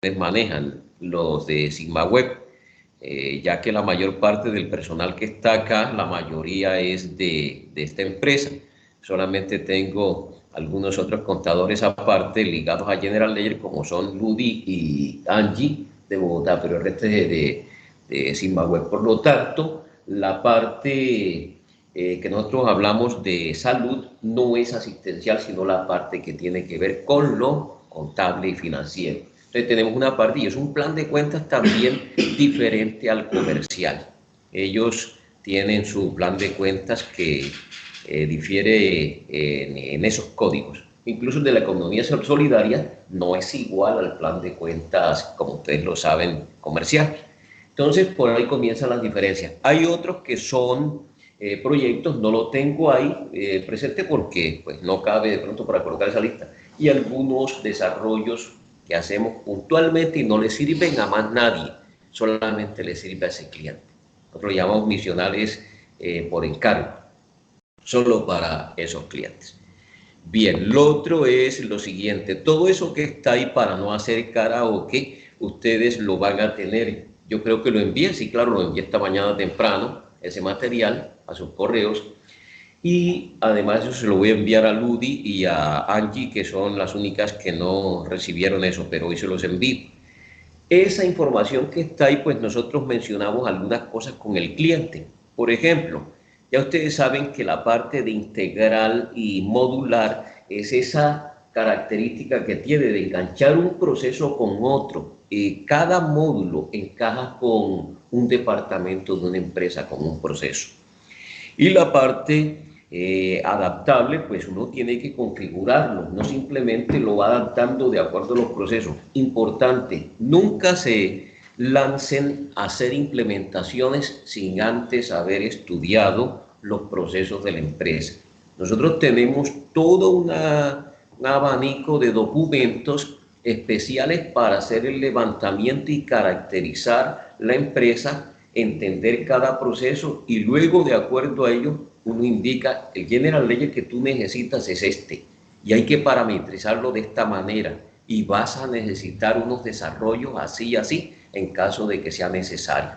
manejan los de Sigma Web, ya que la mayor parte del personal que está acá, la mayoría es de esta empresa. Solamente tengo algunos otros contadores aparte ligados a General Ledger, como son Ludi y Angie de Bogotá, pero el resto es de Sigma Web. Por lo tanto, la parte que nosotros hablamos de salud no es asistencial, sino la parte que tiene que ver con lo contable y financiero. Entonces tenemos una parte y es un plan de cuentas también diferente al comercial. Ellos tienen su plan de cuentas que difiere en esos códigos. Incluso el de la economía solidaria no es igual al plan de cuentas, como ustedes lo saben, comercial. Entonces, por ahí comienzan las diferencias. Hay otros que son proyectos, no lo tengo ahí presente porque pues, no cabe de pronto para colocar esa lista. Y algunos desarrollos que hacemos puntualmente y no le sirven a más nadie, solamente le sirve a ese cliente. Nosotros lo llamamos misionales por encargo, solo para esos clientes. Bien, lo otro es lo siguiente, todo eso que está ahí para no hacer karaoke, ustedes lo van a tener. Yo creo que lo envié, sí, claro, lo envié esta mañana temprano, ese material, a sus correos. Y además eso se lo voy a enviar a Ludi y a Angie, que son las únicas que no recibieron eso, pero hoy se los envío. Esa información que está ahí, pues nosotros mencionamos algunas cosas con el cliente. Por ejemplo, ya ustedes saben que la parte de integral y modular es esa característica que tiene de enganchar un proceso con otro. Cada módulo encaja con un departamento de una empresa, con un proceso. Y la parte adaptable, pues uno tiene que configurarlo, no simplemente lo va adaptando de acuerdo a los procesos. Importante, nunca se lancen a hacer implementaciones sin antes haber estudiado los procesos de la empresa. Nosotros tenemos todo un abanico de documentos especiales para hacer el levantamiento y caracterizar la empresa, entender cada proceso y luego de acuerdo a ello uno indica el General Ledger que tú necesitas es este y hay que parametrizarlo de esta manera y vas a necesitar unos desarrollos así y así en caso de que sea necesario.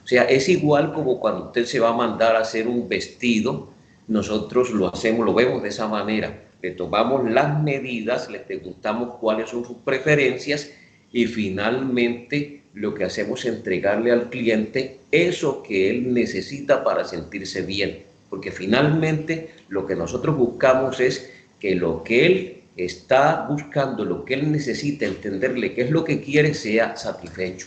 O sea, es igual como cuando usted se va a mandar a hacer un vestido, nosotros lo hacemos, lo vemos de esa manera. Le tomamos las medidas, le preguntamos cuáles son sus preferencias y finalmente lo que hacemos es entregarle al cliente eso que él necesita para sentirse bien. Porque finalmente lo que nosotros buscamos es que lo que él está buscando, lo que él necesita, entenderle qué es lo que quiere, sea satisfecho.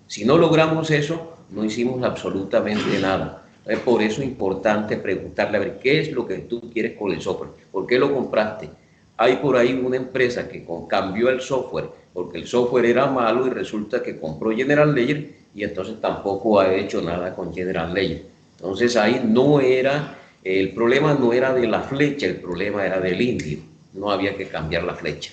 Si no logramos eso, no hicimos absolutamente nada. Por eso es importante preguntarle, a ver, ¿qué es lo que tú quieres con el software? ¿Por qué lo compraste? Hay por ahí una empresa que cambió el software porque el software era malo y resulta que compró General Ledger y entonces tampoco ha hecho nada con General Ledger. Entonces ahí no era, el problema no era de la flecha, el problema era del indio. No había que cambiar la flecha.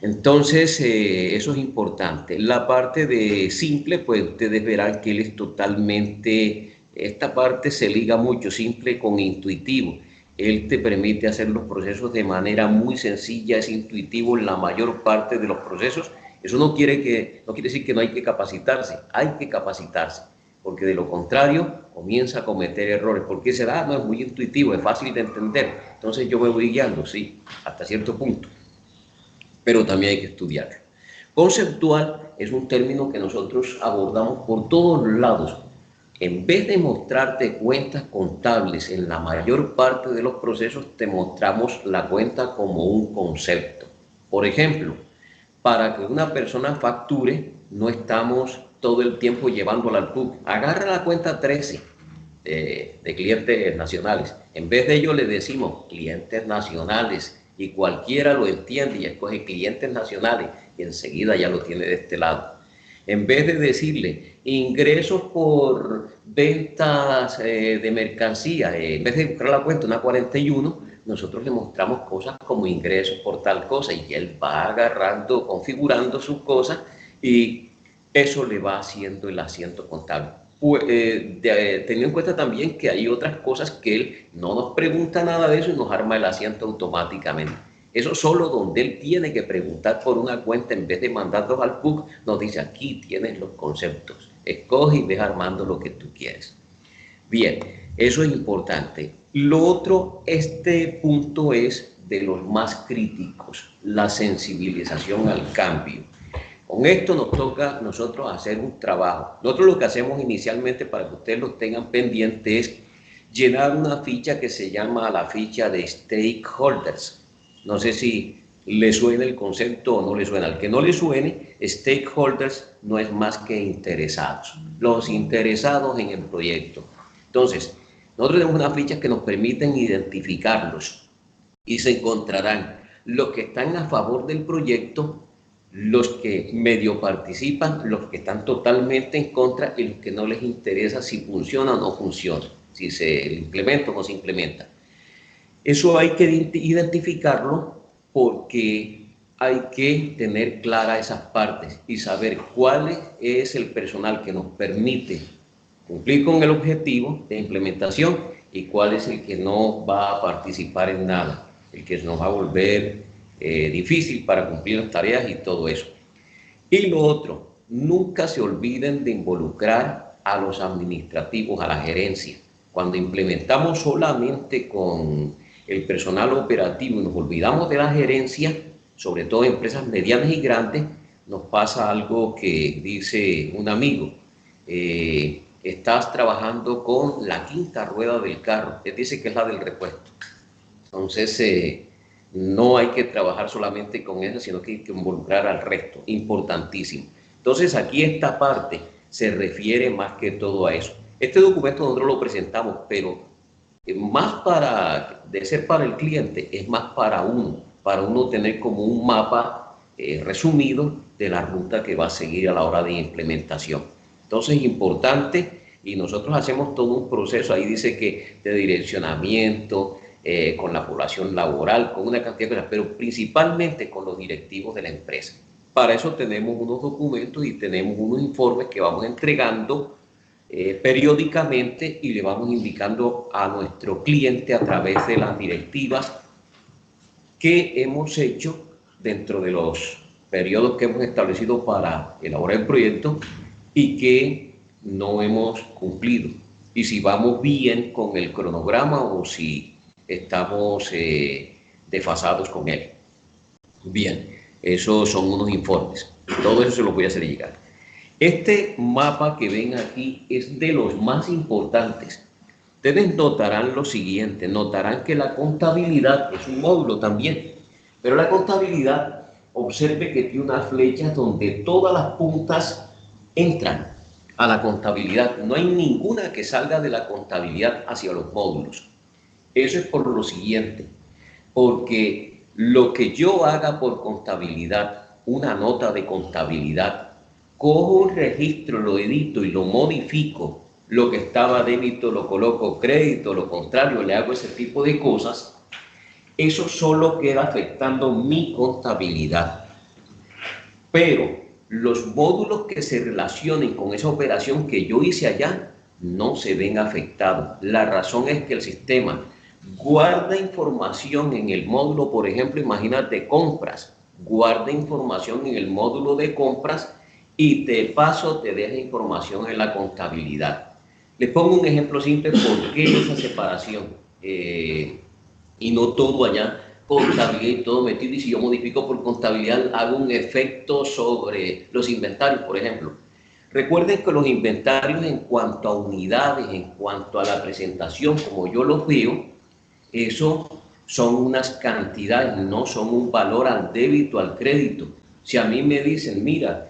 Entonces, eso es importante. La parte de simple, pues ustedes verán que él es totalmente, esta parte se liga mucho simple con intuitivo. Él te permite hacer los procesos de manera muy sencilla, es intuitivo en la mayor parte de los procesos. Eso no quiere decir que no hay que capacitarse, porque de lo contrario comienza a cometer errores. ¿Por qué será? No, es muy intuitivo, es fácil de entender. Entonces yo me voy guiando, sí, hasta cierto punto, pero también hay que estudiarlo. Conceptual es un término que nosotros abordamos por todos lados. En vez de mostrarte cuentas contables en la mayor parte de los procesos, te mostramos la cuenta como un concepto. Por ejemplo, para que una persona facture, no estamos todo el tiempo llevándola al PUC. Agarra la cuenta 13 de clientes nacionales. En vez de ello le decimos clientes nacionales y cualquiera lo entiende y escoge clientes nacionales y enseguida ya lo tiene de este lado. En vez de decirle ingresos por ventas de mercancía, en vez de buscar la cuenta una 41, nosotros le mostramos cosas como ingresos por tal cosa y él va agarrando, configurando sus cosas y eso le va haciendo el asiento contable. Teniendo en cuenta también que hay otras cosas que él no nos pregunta nada de eso y nos arma el asiento automáticamente. Eso solo donde él tiene que preguntar por una cuenta en vez de mandarlos al PUC, nos dice aquí tienes los conceptos, escoge y ves armando lo que tú quieres. Bien, eso es importante. Lo otro, este punto es de los más críticos, la sensibilización al cambio. Con esto nos toca a nosotros hacer un trabajo. Nosotros lo que hacemos inicialmente, para que ustedes lo tengan pendiente, es llenar una ficha que se llama la ficha de stakeholders. No sé si le suena el concepto o no le suena. Al que no le suene, stakeholders no es más que interesados, los interesados en el proyecto. Entonces, nosotros tenemos unas fichas que nos permiten identificarlos y se encontrarán los que están a favor del proyecto, los que medio participan, los que están totalmente en contra y los que no les interesa si funciona o no funciona, si se implementa o no se implementa. Eso hay que identificarlo porque hay que tener claras esas partes y saber cuál es el personal que nos permite cumplir con el objetivo de implementación y cuál es el que no va a participar en nada, el que nos va a volver difícil para cumplir las tareas y todo eso. Y lo otro, nunca se olviden de involucrar a los administrativos, a la gerencia. Cuando implementamos solamente con el personal operativo y nos olvidamos de la gerencia, sobre todo en empresas medianas y grandes, nos pasa algo que dice un amigo, estás trabajando con la quinta rueda del carro, él dice que es la del repuesto. Entonces, no hay que trabajar solamente con eso, sino que hay que involucrar al resto, importantísimo. Entonces, aquí esta parte se refiere más que todo a eso. Este documento nosotros lo presentamos, pero más de ser para el cliente, es más para uno tener como un mapa resumido de la ruta que va a seguir a la hora de implementación. Entonces, es importante y nosotros hacemos todo un proceso, ahí dice que de direccionamiento, con la población laboral, con una cantidad de cosas, pero principalmente con los directivos de la empresa. Para eso tenemos unos documentos y tenemos unos informes que vamos entregando periódicamente y le vamos indicando a nuestro cliente a través de las directivas que hemos hecho dentro de los periodos que hemos establecido para elaborar el proyecto y que no hemos cumplido. Y si vamos bien con el cronograma o si estamos desfasados con él. Bien, esos son unos informes. Todo eso se lo voy a hacer llegar. Este mapa que ven aquí es de los más importantes. Ustedes notarán lo siguiente, notarán que la contabilidad es un módulo también, pero la contabilidad, observe que tiene unas flechas donde todas las puntas entran a la contabilidad. No hay ninguna que salga de la contabilidad hacia los módulos. Eso es por lo siguiente, porque lo que yo haga por contabilidad, una nota de contabilidad, cojo un registro, lo edito y lo modifico, lo que estaba débito lo coloco crédito, lo contrario, le hago ese tipo de cosas, eso solo queda afectando mi contabilidad. Pero los módulos que se relacionen con esa operación que yo hice allá no se ven afectados. La razón es que el sistema guarda información en el módulo, por ejemplo, imagínate compras, guarda información en el módulo de compras y de paso te deja información en la contabilidad. Les pongo un ejemplo simple por qué esa separación y no todo allá, contabilidad y todo metido, y si yo modifico por contabilidad hago un efecto sobre los inventarios, por ejemplo. Recuerden que los inventarios en cuanto a unidades, en cuanto a la presentación, como yo los veo, eso son unas cantidades, no son un valor al débito, al crédito. Si a mí me dicen, mira,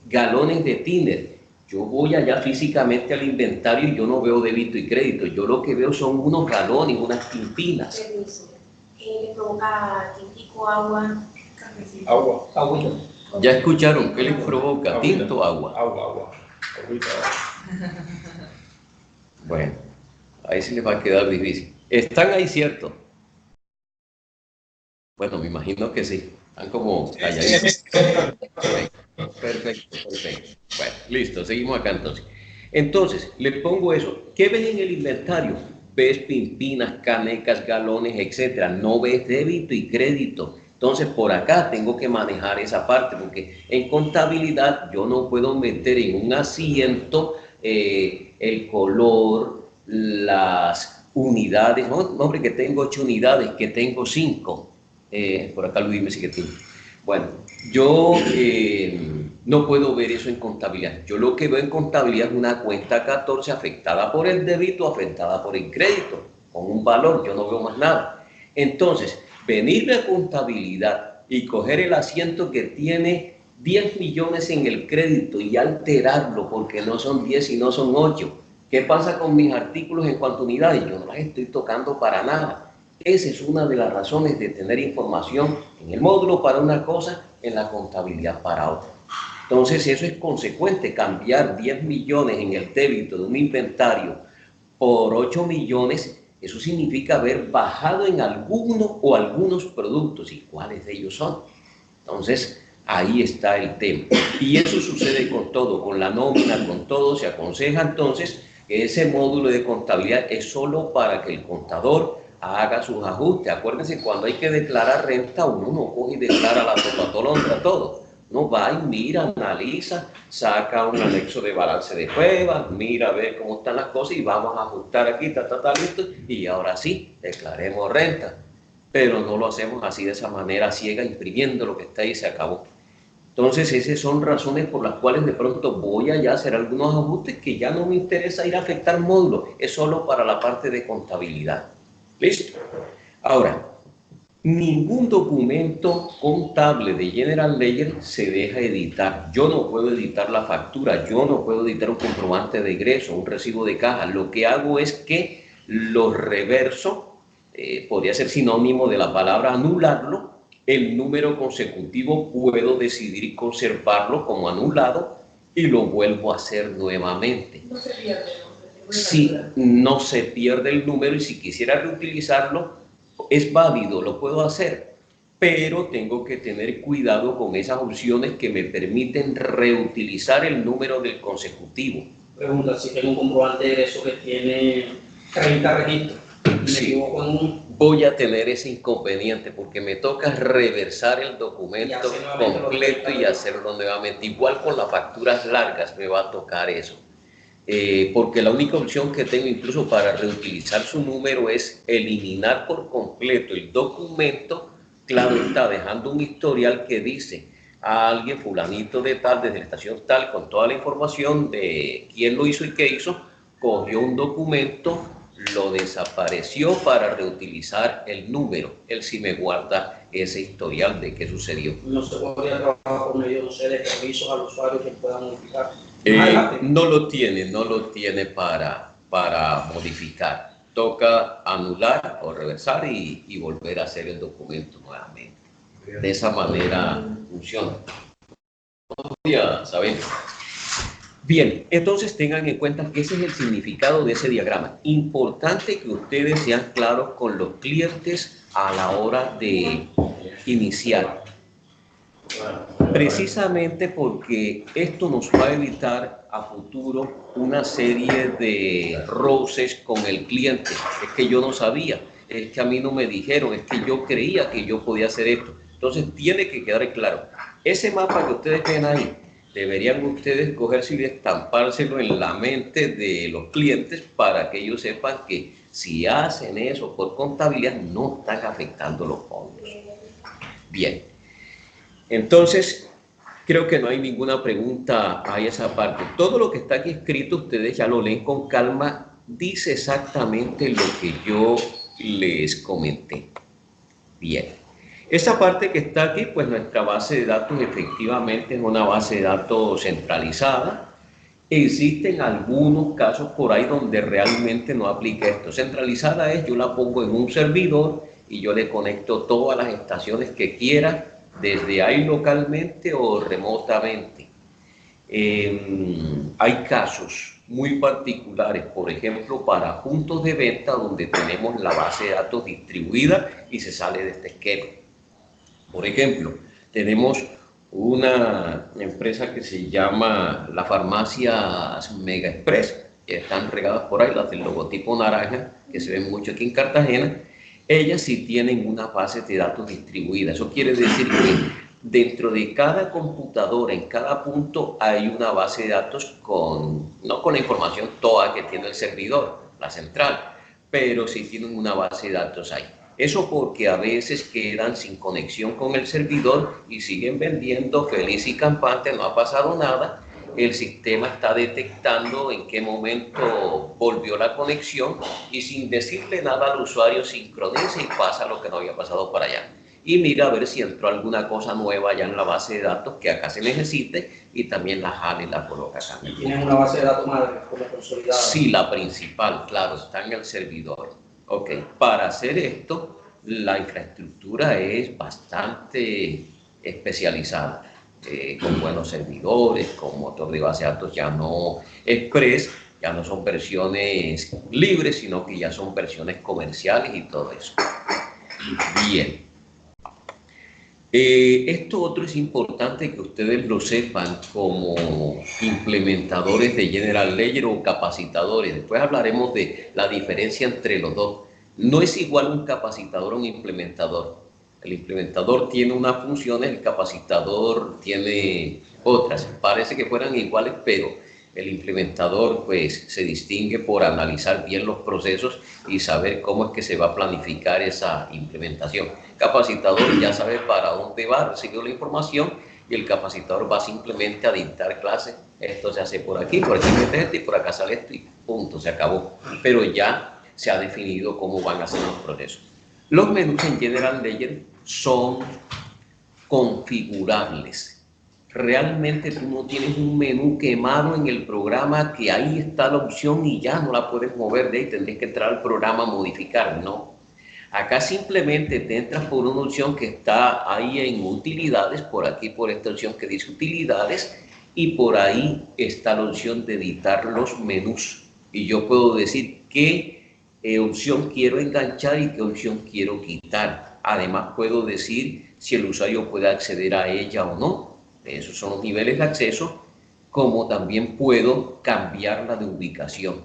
galones de tiner, yo voy allá físicamente al inventario y yo no veo débito y crédito. Yo lo que veo son unos galones, unas tintinas. Permiso. ¿Le provoca tintico, agua? Agua. Agüita. ¿Ya escucharon qué les provoca? Agüita. ¿Tinto o agua? Agua. Agüita. Bueno, ahí sí les va a quedar difícil. ¿Están ahí cierto? Bueno, me imagino que sí. Están como calladitos. Perfecto. Bueno, listo, seguimos acá entonces. Entonces, le pongo eso. ¿Qué ven en el inventario? ves pimpinas, canecas, galones, etcétera. No ves débito y crédito. Entonces, por acá tengo que manejar esa parte, porque en contabilidad yo no puedo meter en un asiento el color, las unidades. No, no, hombre, que tengo 8 unidades, que tengo 5. Por acá Luis me sigue tiempo. Bueno, yo no puedo ver eso en contabilidad. Yo lo que veo en contabilidad es una cuenta 14 afectada por el débito, afectada por el crédito, con un valor. Yo no veo más nada. Entonces, venirme a contabilidad y coger el asiento que tiene 10 millones en el crédito y alterarlo porque no son 10 y no son 8. ¿Qué pasa con mis artículos en cuanto a unidades? Yo no las estoy tocando para nada. Esa es una de las razones de tener información en el módulo para una cosa, en la contabilidad para otra. Entonces, eso es consecuente. Cambiar 10 millones en el débito de un inventario por 8 millones, eso significa haber bajado en alguno o algunos productos. ¿Y cuáles de ellos son? Entonces, ahí está el tema. Y eso sucede con todo, con la nómina, con todo. Se aconseja entonces que ese módulo de contabilidad es solo para que el contador haga sus ajustes. Acuérdense, cuando hay que declarar renta, uno no coge y declara la totolondra todo. No va y mira, analiza, saca un anexo de balance de pruebas, mira a ver cómo están las cosas y vamos a ajustar aquí, listo, y ahora sí, declaremos renta. Pero no lo hacemos así de esa manera ciega, imprimiendo lo que está ahí y se acabó. Entonces, esas son razones por las cuales de pronto voy allá a hacer algunos ajustes que ya no me interesa ir a afectar módulos, es solo para la parte de contabilidad. ¿Listo? Ahora, ningún documento contable de General Ledger se deja editar. Yo no puedo editar la factura, yo no puedo editar un comprobante de ingreso, un recibo de caja. Lo que hago es que lo reverso, podría ser sinónimo de la palabra anularlo. El número consecutivo puedo decidir conservarlo como anulado y lo vuelvo a hacer nuevamente. No se pierde, ¿no? Sí, no se pierde el número y si quisiera reutilizarlo, es válido, lo puedo hacer, pero tengo que tener cuidado con esas opciones que me permiten reutilizar el número del consecutivo. Pregunta, si tengo un comprobante de ingreso que tiene 30 registros y me equivoco en un... Voy a tener ese inconveniente porque me toca reversar el documento completo y hacerlo nuevamente. Igual con las facturas largas me va a tocar eso. Porque la única opción que tengo incluso para reutilizar su número es eliminar por completo el documento, claro está, dejando un historial que dice a alguien fulanito de tal, desde la estación tal, con toda la información de quién lo hizo y qué hizo, cogió un documento, lo desapareció para reutilizar el número. Él sí me guarda ese historial de qué sucedió. No se podría trabajar por medio, no sé, de permisos al usuario que pueda modificar. No lo tiene para modificar. Toca anular o reversar y volver a hacer el documento nuevamente. De esa manera funciona. Ya saben. Bien, entonces tengan en cuenta que ese es el significado de ese diagrama. Importante que ustedes sean claros con los clientes a la hora de iniciar. Precisamente porque esto nos va a evitar a futuro una serie de roces con el cliente. Es que yo no sabía, es que a mí no me dijeron, es que yo creía que yo podía hacer esto. Entonces tiene que quedar claro. Ese mapa que ustedes ven ahí, deberían ustedes cogerse y estampárselo en la mente de los clientes para que ellos sepan que si hacen eso por contabilidad no están afectando los fondos. Bien. Entonces, creo que no hay ninguna pregunta a esa parte. Todo lo que está aquí escrito, ustedes ya lo leen con calma, dice exactamente lo que yo les comenté. Bien. Esta parte que está aquí, pues nuestra base de datos efectivamente es una base de datos centralizada. Existen algunos casos por ahí donde realmente no aplica esto. Centralizada es, yo la pongo en un servidor y yo le conecto todas las estaciones que quiera, desde ahí localmente o remotamente. Hay casos muy particulares, por ejemplo, para puntos de venta donde tenemos la base de datos distribuida y se sale de este esquema. Por ejemplo, tenemos una empresa que se llama la Farmacias Mega Express. que están regadas por ahí, las del logotipo naranja, que se ven mucho aquí en Cartagena, ellas sí tienen una base de datos distribuida. Eso quiere decir que dentro de cada computadora, en cada punto, hay una base de datos no con la información toda que tiene el servidor, la central, pero sí tienen una base de datos ahí. Eso porque a veces quedan sin conexión con el servidor y siguen vendiendo feliz y campante, no ha pasado nada. El sistema está detectando en qué momento volvió la conexión y sin decirle nada al usuario sincroniza y pasa lo que no había pasado para allá. Y mira a ver si entró alguna cosa nueva ya en la base de datos que acá se necesite y también la jala y la coloca acá. ¿Y tienen una base de datos madre como consolidada? Sí, la principal, claro, está en el servidor. Ok, para hacer esto, la infraestructura es bastante especializada. Con buenos servidores, con motor de base de datos ya no express, ya no son versiones libres, sino que ya son versiones comerciales y todo eso. Bien. Esto otro es importante que ustedes lo sepan como implementadores de General Ledger o capacitadores. Después hablaremos de la diferencia entre los dos. No es igual un capacitador a un implementador. El implementador tiene unas funciones, el capacitador tiene otras. Parece que fueran iguales, pero el implementador pues se distingue por analizar bien los procesos y saber cómo es que se va a planificar esa implementación. El capacitador ya sabe para dónde va, recibe la información y el capacitador va simplemente a dictar clases. Esto se hace por aquí mete esto y por acá sale esto y punto, se acabó. Pero ya se ha definido cómo van a ser los procesos. Los menús en General Ledger son configurables. Realmente tú no tienes un menú quemado en el programa que ahí está la opción y ya no la puedes mover de ahí, tendrías que entrar al programa a modificar, no. Acá simplemente te entras por una opción que está ahí en utilidades, por aquí por esta opción que dice utilidades y por ahí está la opción de editar los menús y yo puedo decir qué opción quiero enganchar y qué opción quiero quitar. Además puedo decir si el usuario puede acceder a ella o no. Esos son los niveles de acceso, como también puedo cambiarla de ubicación.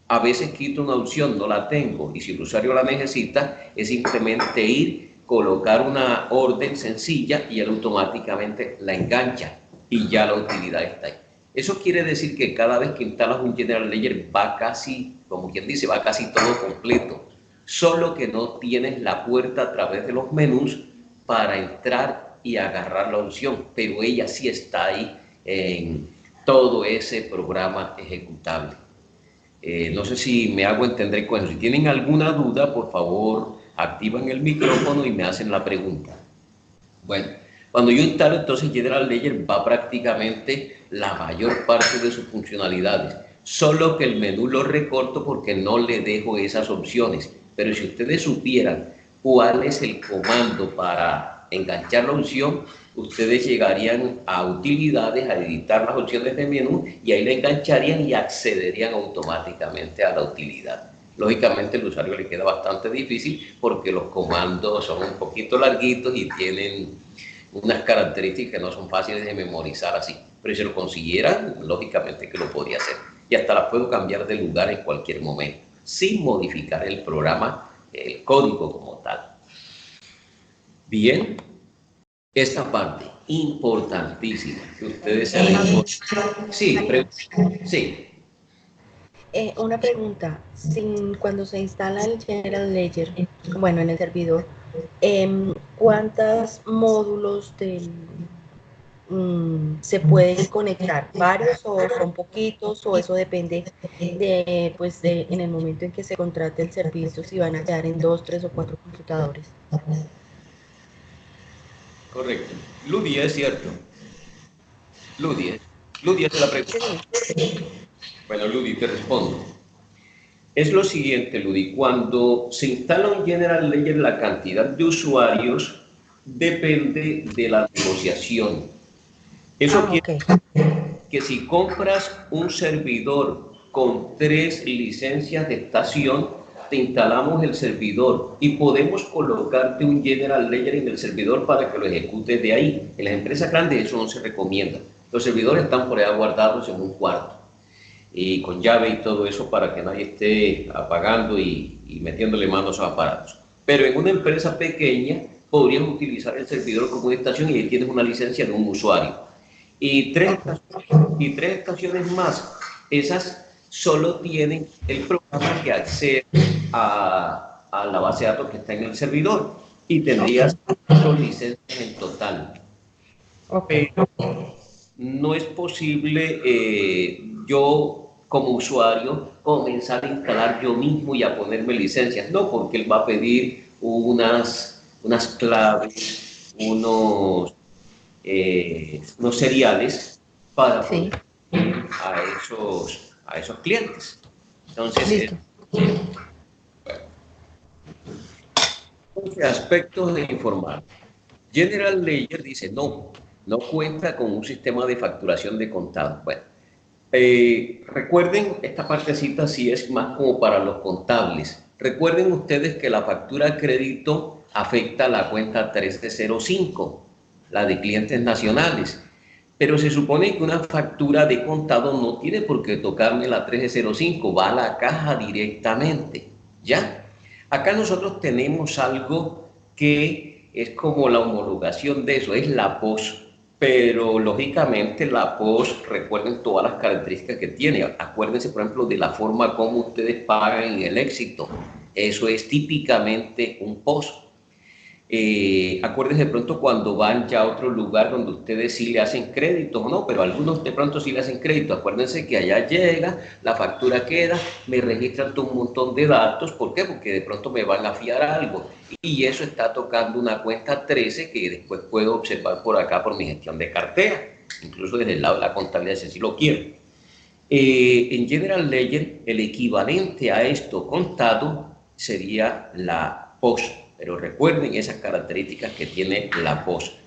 A veces quito una opción, no la tengo, y si el usuario la necesita, es simplemente ir, colocar una orden sencilla y él automáticamente la engancha y ya la utilidad está ahí. Eso quiere decir que cada vez que instalas un General Ledger va casi, como quien dice, va casi todo completo. Solo que no tienes la puerta a través de los menús para entrar y agarrar la opción, pero ella sí está ahí en todo ese programa ejecutable. No sé si me hago entender con eso. Si tienen alguna duda, por favor, activan el micrófono y me hacen la pregunta. Bueno, cuando yo instalo entonces General Ledger va prácticamente la mayor parte de sus funcionalidades, solo que el menú lo recorto porque no le dejo esas opciones, pero si ustedes supieran cuál es el comando para enganchar la opción, ustedes llegarían a utilidades, a editar las opciones de menú y ahí la engancharían y accederían automáticamente a la utilidad. Lógicamente el usuario le queda bastante difícil porque los comandos son un poquito larguitos y tienen unas características que no son fáciles de memorizar así. Pero si lo consiguieran, lógicamente que lo podría hacer. Y hasta las puedo cambiar de lugar en cualquier momento, sin modificar el programa, el código como tal. Bien, esta parte importantísima que ustedes se den. Sí, sí. Una pregunta, cuando se instala el General Ledger, bueno, en el servidor, ¿cuántos módulos se pueden conectar? ¿Varios o son poquitos? ¿O eso depende en el momento en que se contrate el servicio, si van a quedar en 2, 3 o 4 computadores? Correcto. Ludi, es cierto. Ludi es la pregunta. Bueno, Ludi, te respondo. Es lo siguiente, Ludi. Cuando se instala un General Ledger, la cantidad de usuarios depende de la negociación. Eso quiere decir que si compras un servidor con 3 licencias de estación, te instalamos el servidor y podemos colocarte un General Ledger en el servidor para que lo ejecutes de ahí. En las empresas grandes eso no se recomienda. Los servidores están por allá guardados en un cuarto. y con llave y todo eso para que nadie esté apagando y metiéndole manos a aparatos. Pero en una empresa pequeña podrías utilizar el servidor como una estación y ahí tienes una licencia de un usuario. Y tres estaciones más, esas solo tienen el programa que accede a la base de datos que está en el servidor y tendrías 4 licencias en total. Pero no es posible yo como usuario comenzar a instalar yo mismo y a ponerme licencias. No, porque él va a pedir unas claves, unos seriales para poder a esos clientes. Entonces, aspectos de informar. General Ledger dice no cuenta con un sistema de facturación de contado. Bueno, recuerden, esta partecita sí es más como para los contables. Recuerden ustedes que la factura a crédito afecta a la cuenta 1305, la de clientes nacionales. Pero se supone que una factura de contado no tiene por qué tocarme la 1305, va a la caja directamente, ¿ya? Acá nosotros tenemos algo que es como la homologación de eso, es la POS. Pero lógicamente la POS, recuerden todas las características que tiene. Acuérdense, por ejemplo, de la forma como ustedes pagan en el éxito. Eso es típicamente un POS. Acuérdense de pronto cuando van ya a otro lugar donde ustedes sí le hacen crédito o no, pero algunos de pronto sí le hacen crédito. Acuérdense que allá llega, la factura queda, me registran todo un montón de datos. ¿Por qué? Porque de pronto me van a fiar algo. Y eso está tocando una cuenta 13 que después puedo observar por acá por mi gestión de cartera, incluso desde el lado de la contabilidad, si lo quiero. En General Ledger, el equivalente a esto contado sería la POS. Pero recuerden esas características que tiene la POS.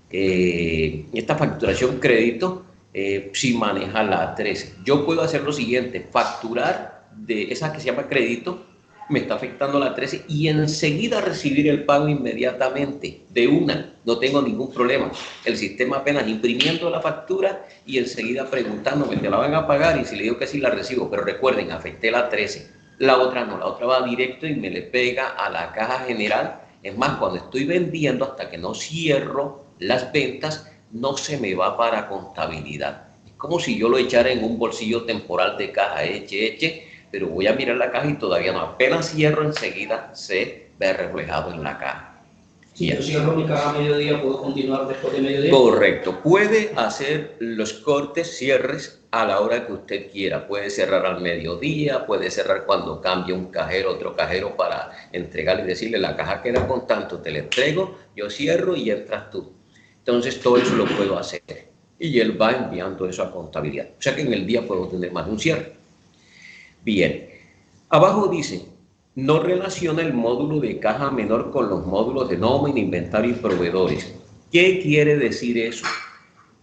Esta facturación crédito si maneja la 13. Yo puedo hacer lo siguiente, facturar de esa que se llama crédito, me está afectando la 13 y enseguida recibir el pago inmediatamente, de una, no tengo ningún problema. El sistema apenas imprimiendo la factura y enseguida preguntándome, ¿te la van a pagar? Y si le digo que sí, la recibo. Pero recuerden, afecté la 13. La otra no, la otra va directo y me le pega a la caja general. Es más, cuando estoy vendiendo, hasta que no cierro las ventas, no se me va para contabilidad. Es como si yo lo echara en un bolsillo temporal de caja, eche, pero voy a mirar la caja y todavía no. Apenas cierro, enseguida se ve reflejado en la caja. Si yo cierro mi caja a mediodía, ¿puedo continuar después de mediodía? Correcto. Puede hacer los cortes, cierres a la hora que usted quiera. Puede cerrar al mediodía, puede cerrar cuando cambie un cajero, otro cajero para entregarle y decirle la caja queda con tanto, te la entrego, yo cierro y entras tú. Entonces todo eso lo puedo hacer. Y él va enviando eso a contabilidad. O sea que en el día puedo tener más de un cierre. Bien. Abajo dice, no relaciona el módulo de caja menor con los módulos de nómina, inventario y proveedores. ¿Qué quiere decir eso?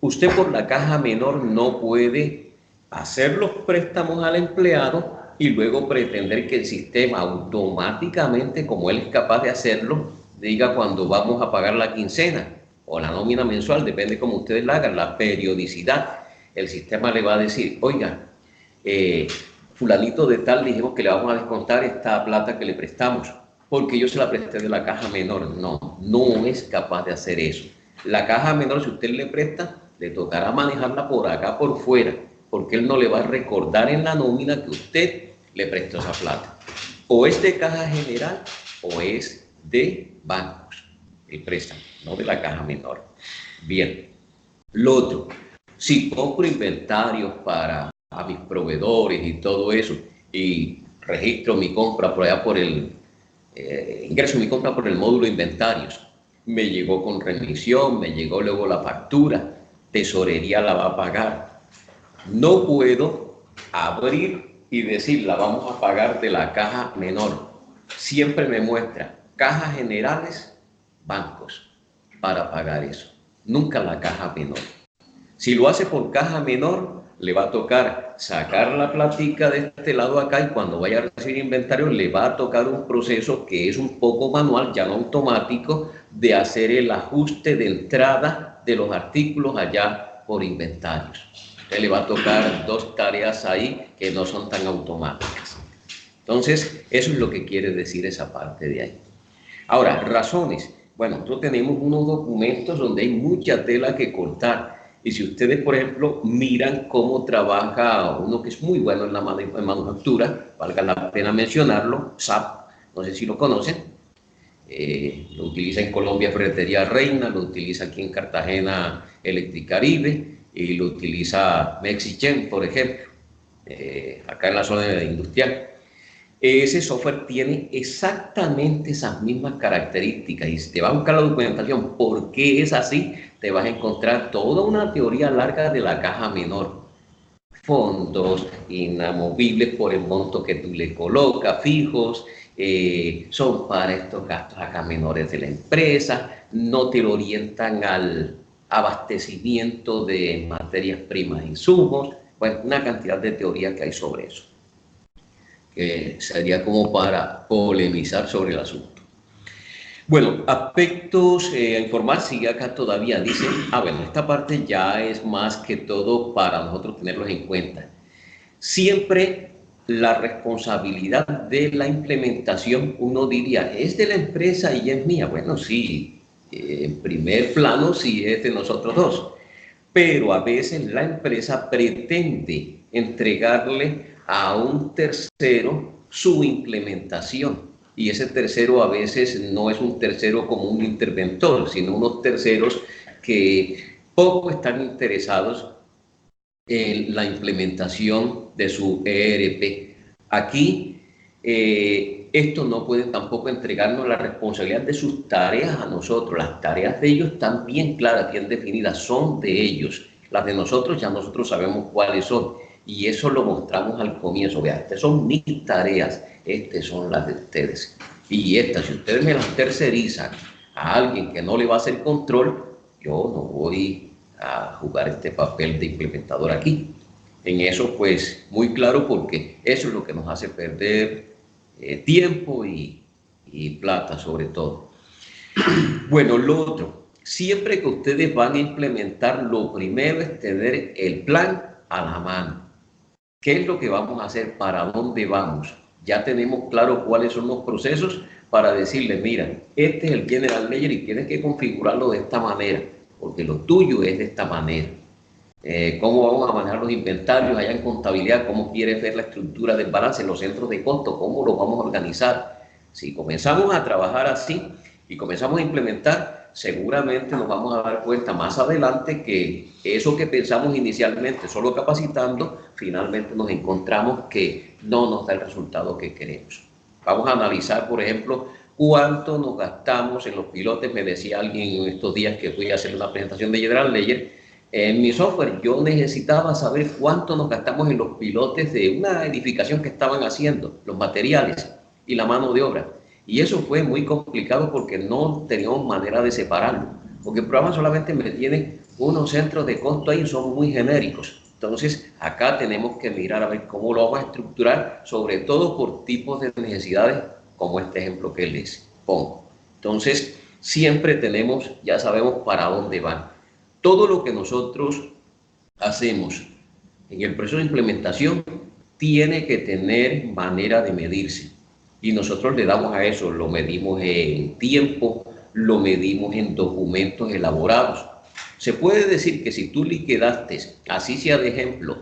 Usted por la caja menor no puede hacer los préstamos al empleado y luego pretender que el sistema automáticamente, como él es capaz de hacerlo, diga cuando vamos a pagar la quincena o la nómina mensual, depende cómo ustedes la hagan, la periodicidad. El sistema le va a decir, oiga, fulanito de tal, dijimos que le vamos a descontar esta plata que le prestamos, porque yo se la presté de la caja menor. No es capaz de hacer eso. La caja menor, si usted le presta, le tocará manejarla por acá, por fuera, porque él no le va a recordar en la nómina que usted le prestó esa plata. O es de caja general o es de bancos, el préstamo, no de la caja menor. Bien. Lo otro, si compro inventarios para a mis proveedores y todo eso, y registro mi compra por allá por el, ingreso mi compra por el módulo inventarios, me llegó con remisión, me llegó luego la factura, tesorería la va a pagar. No puedo abrir y decir, la vamos a pagar de la caja menor. Siempre me muestra cajas generales, bancos, para pagar eso. Nunca la caja menor. Si lo hace por caja menor, le va a tocar sacar la platica de este lado acá y cuando vaya a recibir inventario le va a tocar un proceso que es un poco manual, ya no automático, de hacer el ajuste de entrada de los artículos allá por inventarios. Usted le va a tocar 2 tareas ahí que no son tan automáticas. Entonces, eso es lo que quiere decir esa parte de ahí. Ahora, razones. Bueno, nosotros tenemos unos documentos donde hay mucha tela que cortar. Y si ustedes, por ejemplo, miran cómo trabaja uno que es muy bueno en la manufactura, valga la pena mencionarlo, SAP, no sé si lo conocen, lo utiliza en Colombia Ferretería Reina, lo utiliza aquí en Cartagena Electricaribe y lo utiliza Mexichen, por ejemplo, acá en la zona industrial. Ese software tiene exactamente esas mismas características y si te vas a buscar la documentación por qué es así, te vas a encontrar toda una teoría larga de la caja menor. Fondos inamovibles por el monto que tú le colocas, fijos, son para estos gastos acá menores de la empresa, no te lo orientan al abastecimiento de materias primas e insumos. Bueno, una cantidad de teorías que hay sobre eso, que sería como para polemizar sobre el asunto. Bueno, aspectos a informar, sigue acá todavía, dice, bueno, esta parte ya es más que todo para nosotros tenerlos en cuenta. Siempre la responsabilidad de la implementación, uno diría, es de la empresa y es mía. Bueno, sí, en primer plano sí es de nosotros dos, pero a veces la empresa pretende entregarle a un tercero su implementación. Y ese tercero a veces no es un tercero como un interventor, sino unos terceros que poco están interesados en la implementación de su ERP. Aquí, esto no puede tampoco entregarnos la responsabilidad de sus tareas a nosotros. Las tareas de ellos están bien claras, bien definidas, son de ellos. Las de nosotros ya nosotros sabemos cuáles son. Y eso lo mostramos al comienzo. Vean, estas son mis tareas, estas son las de ustedes. Y estas, si ustedes me las tercerizan a alguien que no le va a hacer control, yo no voy a jugar este papel de implementador aquí. En eso, pues, muy claro, porque eso es lo que nos hace perder tiempo y plata, sobre todo. Bueno, lo otro, siempre que ustedes van a implementar, lo primero es tener el plan a la mano. ¿Qué es lo que vamos a hacer? ¿Para dónde vamos? Ya tenemos claro cuáles son los procesos para decirle, mira, este es el General Ledger y tienes que configurarlo de esta manera, porque lo tuyo es de esta manera. ¿Cómo vamos a manejar los inventarios allá en contabilidad? ¿Cómo quieres ver la estructura del balance en los centros de costo? ¿Cómo lo vamos a organizar? Si comenzamos a trabajar así y comenzamos a implementar, seguramente nos vamos a dar cuenta más adelante que eso que pensamos inicialmente solo capacitando, finalmente nos encontramos que no nos da el resultado que queremos. Vamos a analizar, por ejemplo, cuánto nos gastamos en los pilotes. Me decía alguien en estos días que fui a hacer una presentación de General Ledger. En mi software yo necesitaba saber cuánto nos gastamos en los pilotes de una edificación que estaban haciendo, los materiales y la mano de obra. Y eso fue muy complicado porque no teníamos manera de separarlo, porque el programa solamente me tiene unos centros de costo ahí, son muy genéricos. Entonces, acá tenemos que mirar a ver cómo lo vamos a estructurar, sobre todo por tipos de necesidades, como este ejemplo que les pongo. Entonces, siempre tenemos, ya sabemos para dónde van. Todo lo que nosotros hacemos en el proceso de implementación tiene que tener manera de medirse. Y nosotros le damos a eso, lo medimos en tiempo, lo medimos en documentos elaborados. Se puede decir que si tú liquidaste, así sea de ejemplo,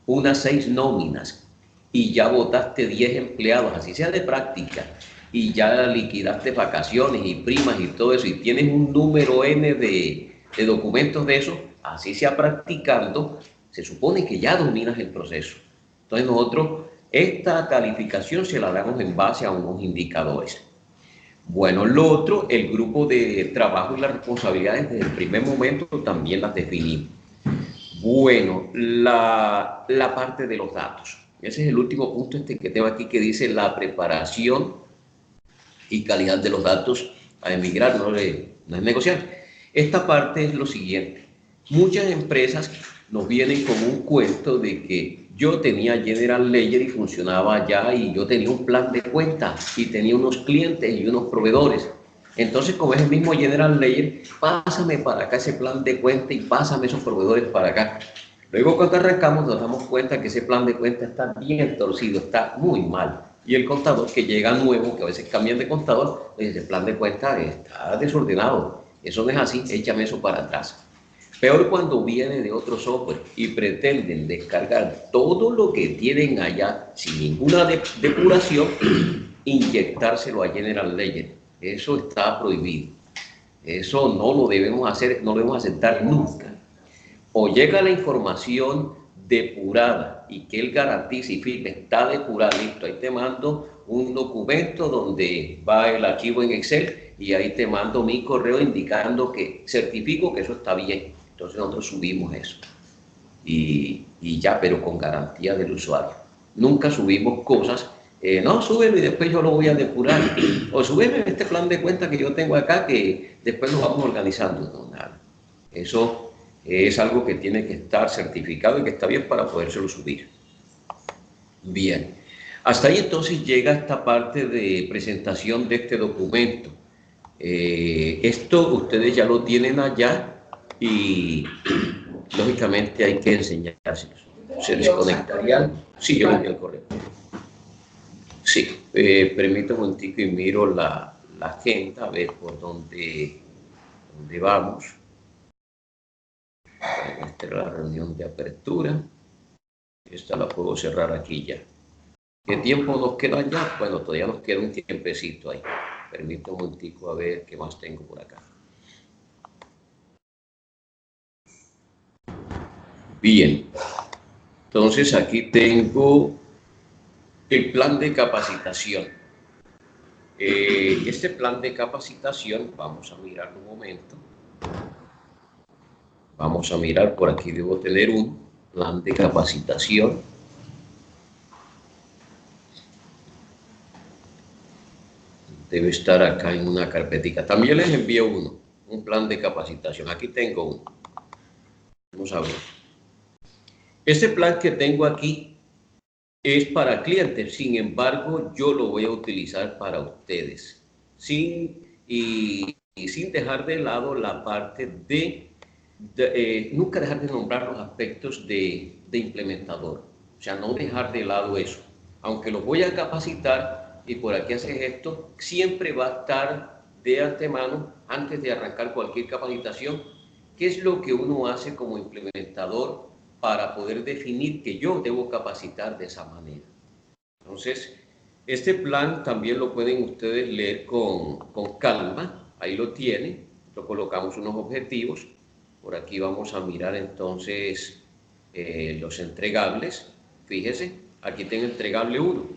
unas 6 nóminas y ya votaste 10 empleados, así sea de práctica, y ya liquidaste vacaciones y primas y todo eso, y tienes un número N de documentos de eso, así sea practicando, se supone que ya dominas el proceso. Entonces nosotros esta calificación se la damos en base a unos indicadores. Bueno, lo otro, el grupo de trabajo y las responsabilidades desde el primer momento también las definimos. Bueno, la parte de los datos. Ese es el último punto que tengo aquí que dice la preparación y calidad de los datos a emigrar, no es negociable. Esta parte es lo siguiente. Muchas empresas nos vienen con un cuento de que yo tenía General Ledger y funcionaba ya y yo tenía un plan de cuenta y tenía unos clientes y unos proveedores. Entonces, como es el mismo General Ledger, pásame para acá ese plan de cuenta y pásame esos proveedores para acá. Luego cuando arrancamos nos damos cuenta que ese plan de cuenta está bien torcido, está muy mal. Y el contador que llega nuevo, que a veces cambian de contador, le dice, el plan de cuenta está desordenado. Eso no es así, échame eso para atrás. Peor cuando viene de otro software y pretenden descargar todo lo que tienen allá sin ninguna depuración, inyectárselo a General Ledger. Eso está prohibido. Eso no lo debemos hacer, no lo debemos aceptar nunca. O llega la información depurada y que él garantice y firme, está depurada, listo, ahí te mando un documento donde va el archivo en Excel y ahí te mando mi correo indicando que certifico que eso está bien. Entonces nosotros subimos eso y ya, pero con garantía del usuario. Nunca subimos cosas, no, súbelo y después yo lo voy a depurar, o súbeme este plan de cuenta que yo tengo acá que después nos vamos organizando. No, nada. Eso es algo que tiene que estar certificado y que está bien para podérselo subir. Bien, hasta ahí entonces llega esta parte de presentación de este documento. Esto ustedes ya lo tienen allá y lógicamente hay que enseñárselos. ¿Se desconectarían? Sí, yo le envío el correo. Sí, permítame un momentico y miro la agenda, a ver por dónde vamos. Esta era la reunión de apertura. Esta la puedo cerrar aquí ya. ¿Qué tiempo nos queda ya? Bueno, todavía nos queda un tiempecito ahí. Permítame un momentico a ver qué más tengo por acá. Bien. Entonces aquí tengo el plan de capacitación. Este plan de capacitación, vamos a mirar un momento. Vamos a mirar, por aquí debo tener un plan de capacitación. Debe estar acá en una carpetica. También les envío uno, un plan de capacitación. Aquí tengo uno. Vamos a ver. Este plan que tengo aquí es para clientes, sin embargo, yo lo voy a utilizar para ustedes, sin dejar de lado la parte nunca dejar de nombrar los aspectos de implementador, o sea, no dejar de lado eso. Aunque los voy a capacitar y por aquí haces esto, siempre va a estar de antemano, antes de arrancar cualquier capacitación, qué es lo que uno hace como implementador para poder definir que yo debo capacitar de esa manera. Entonces, este plan también lo pueden ustedes leer con calma. Ahí lo tienen. Lo colocamos unos objetivos. Por aquí vamos a mirar entonces los entregables. Fíjese, aquí tengo entregable 1.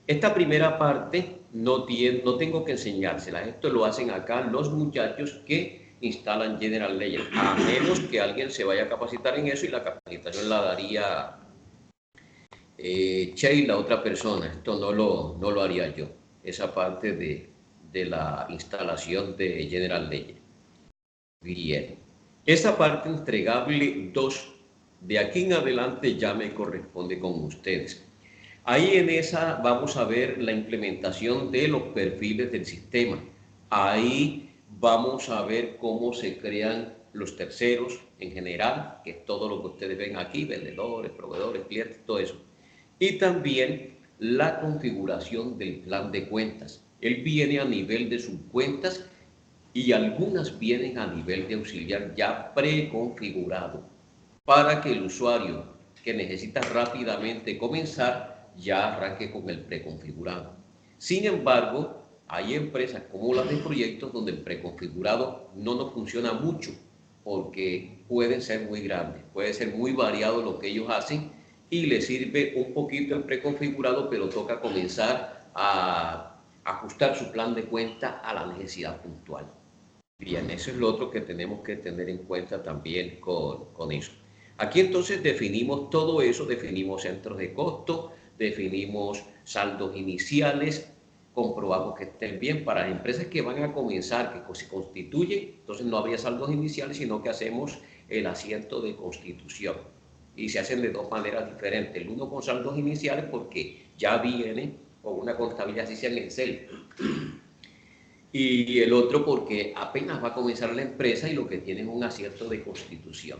Esta primera parte no tengo que enseñársela. Esto lo hacen acá los muchachos que instalan General Ledger, a menos que alguien se vaya a capacitar en eso y la capacitación la daría Sheila, otra persona. Esto no lo haría yo, esa parte de la instalación de General Ledger. Bien, esta parte entregable 2, de aquí en adelante ya me corresponde con ustedes. Ahí en esa vamos a ver la implementación de los perfiles del sistema. Ahí vamos a ver cómo se crean los terceros en general, que es todo lo que ustedes ven aquí, vendedores, proveedores, clientes, todo eso. Y también la configuración del plan de cuentas. Él viene a nivel de subcuentas y algunas vienen a nivel de auxiliar ya preconfigurado para que el usuario que necesita rápidamente comenzar ya arranque con el preconfigurado. Sin embargo, hay empresas como las de proyectos donde el preconfigurado no nos funciona mucho porque pueden ser muy grandes, puede ser muy variado lo que ellos hacen y les sirve un poquito el preconfigurado, pero toca comenzar a ajustar su plan de cuenta a la necesidad puntual. Bien, eso es lo otro que tenemos que tener en cuenta también con eso. Aquí entonces definimos todo eso, definimos centros de costo, definimos saldos iniciales, comprobamos que estén bien. Para las empresas que van a comenzar, que se constituyen, entonces no habría saldos iniciales, sino que hacemos el asiento de constitución. Y se hacen de dos maneras diferentes. El uno con saldos iniciales porque ya viene con una contabilidad así sea en Excel. Y el otro porque apenas va a comenzar la empresa y lo que tiene es un asiento de constitución.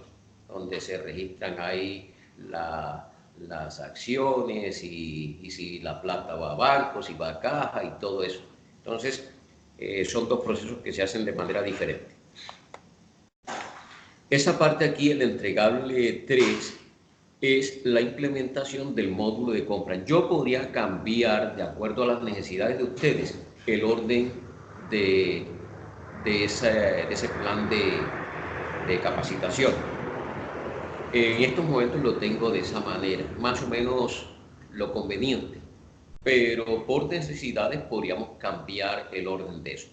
donde se registran ahí las acciones y si la plata va a bancos, si va a caja y todo eso. Entonces, son dos procesos que se hacen de manera diferente. Esa parte aquí, el entregable 3, es la implementación del módulo de compra. Yo podría cambiar, de acuerdo a las necesidades de ustedes, el orden de ese plan de capacitación. En estos momentos lo tengo de esa manera, más o menos lo conveniente, pero por necesidades podríamos cambiar el orden de eso.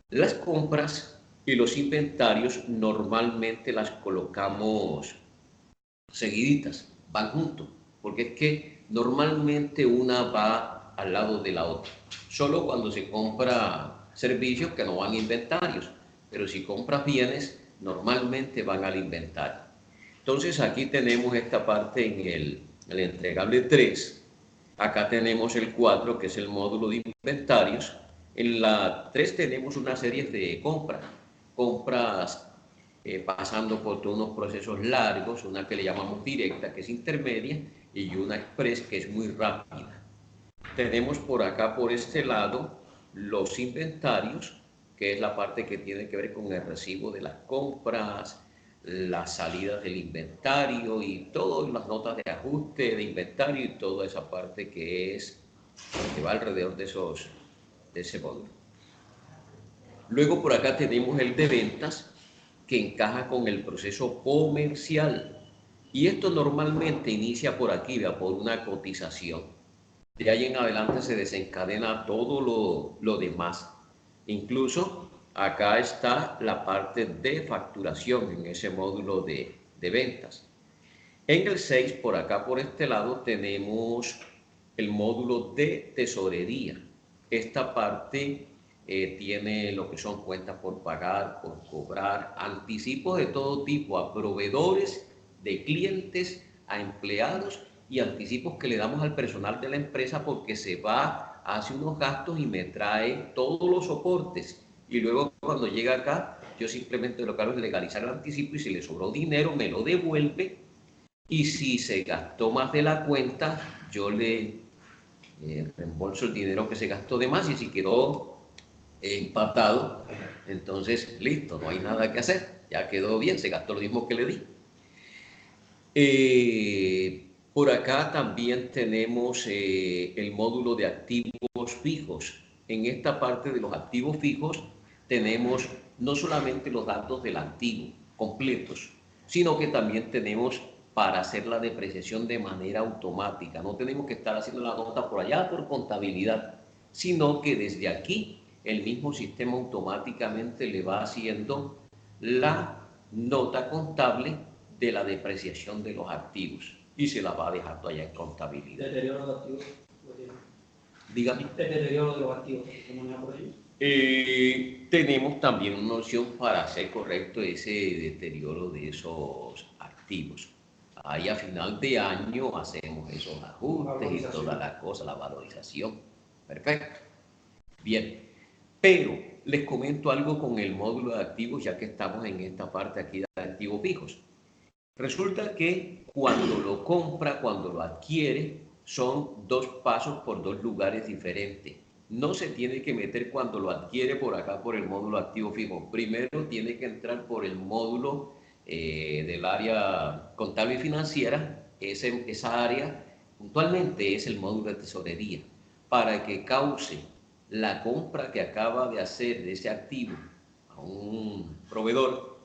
Las compras y los inventarios normalmente las colocamos seguiditas, van juntos, porque es que normalmente una va al lado de la otra. Solo cuando se compra servicios que no van inventarios, pero si compras bienes, normalmente van al inventario. Entonces aquí tenemos esta parte en el entregable 3, acá tenemos el 4, que es el módulo de inventarios. En la 3 tenemos una serie de compras pasando por todos unos procesos largos, una que le llamamos directa, que es intermedia, y una express, que es muy rápida. Tenemos por acá, por este lado, los inventarios, que es la parte que tiene que ver con el recibo de las compras, las salidas del inventario y todas las notas de ajuste de inventario y toda esa parte que va alrededor de ese módulo. Luego por acá tenemos el de ventas, que encaja con el proceso comercial. Y esto normalmente inicia por aquí, por una cotización. De ahí en adelante se desencadena todo lo demás. Incluso acá está la parte de facturación en ese módulo de ventas. En el 6, por acá, por este lado, tenemos el módulo de tesorería. Esta parte tiene lo que son cuentas por pagar, por cobrar, anticipos de todo tipo a proveedores, de clientes, a empleados y anticipos que le damos al personal de la empresa porque se va, hace unos gastos y me trae todos los soportes. Y luego cuando llega acá, yo simplemente lo que hago es legalizar el anticipo y si le sobró dinero me lo devuelve. Y si se gastó más de la cuenta, yo le reembolso el dinero que se gastó de más y si quedó empatado, entonces listo, no hay nada que hacer, ya quedó bien, se gastó lo mismo que le di. Por acá también tenemos el módulo de activos fijos. En esta parte de los activos fijos tenemos no solamente los datos del activo completos, sino que también tenemos para hacer la depreciación de manera automática. No tenemos que estar haciendo la nota por allá por contabilidad, sino que desde aquí el mismo sistema automáticamente le va haciendo la nota contable de la depreciación de los activos y se la va dejando allá en contabilidad. ¿Deterioro de los activos? Dígame. ¿Deterioro de los activos? ¿Cómo por ello? Tenemos también una opción para hacer correcto ese deterioro de esos activos. Ahí a final de año hacemos esos ajustes y todas las cosas, la valorización. Perfecto. Bien, pero les comento algo con el módulo de activos, ya que estamos en esta parte aquí de activos fijos. Resulta que cuando lo compra, cuando lo adquiere, son dos pasos por dos lugares diferentes. No se tiene que meter cuando lo adquiere por acá, por el módulo activo fijo. Primero tiene que entrar por el módulo del área contable y financiera. Esa área puntualmente es el módulo de tesorería, para que cause la compra que acaba de hacer de ese activo a un proveedor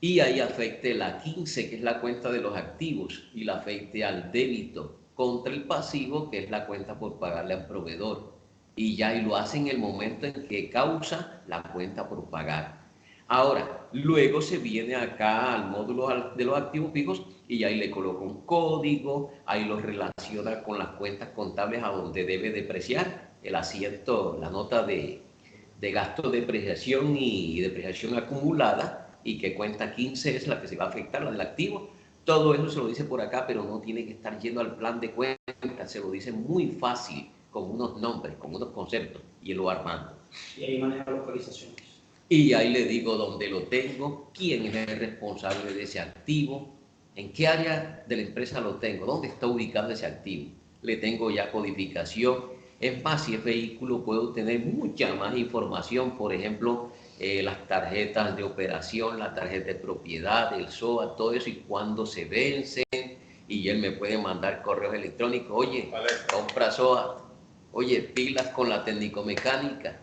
y ahí afecte la 15, que es la cuenta de los activos, y la afecte al débito contra el pasivo, que es la cuenta por pagarle al proveedor. Y ya y lo hace en el momento en que causa la cuenta por pagar. Ahora, luego se viene acá al módulo de los activos fijos y ahí le coloca un código, ahí lo relaciona con las cuentas contables a donde debe depreciar el asiento, la nota de gasto de depreciación y depreciación acumulada, y que cuenta 15 es la que se va a afectar, la del activo. Todo eso se lo dice por acá, pero no tiene que estar yendo al plan de cuentas, se lo dice muy fácil, con unos nombres, con unos conceptos, y él lo va armando. Y ahí maneja localizaciones. y ahí le digo dónde lo tengo, quién es el responsable de ese activo, en qué área de la empresa lo tengo, dónde está ubicado ese activo. Le tengo ya codificación. Es más, si es vehículo, puedo tener mucha más información, por ejemplo, las tarjetas de operación, la tarjeta de propiedad, el SOA, todo eso y cuándo se vencen. Y él me puede mandar correos electrónicos, oye, compra SOA, oye, pilas con la técnico-mecánica,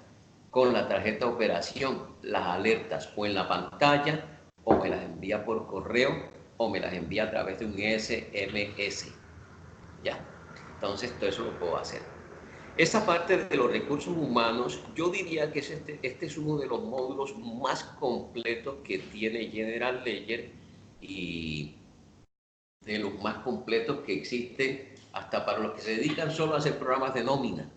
con la tarjeta de operación, las alertas o en la pantalla, o me las envía por correo, o me las envía a través de un SMS. ¿Ya? Entonces, todo eso lo puedo hacer. Esa parte de los recursos humanos, yo diría que este es uno de los módulos más completos que tiene General Ledger y de los más completos que existen hasta para los que se dedican solo a hacer programas de nómina.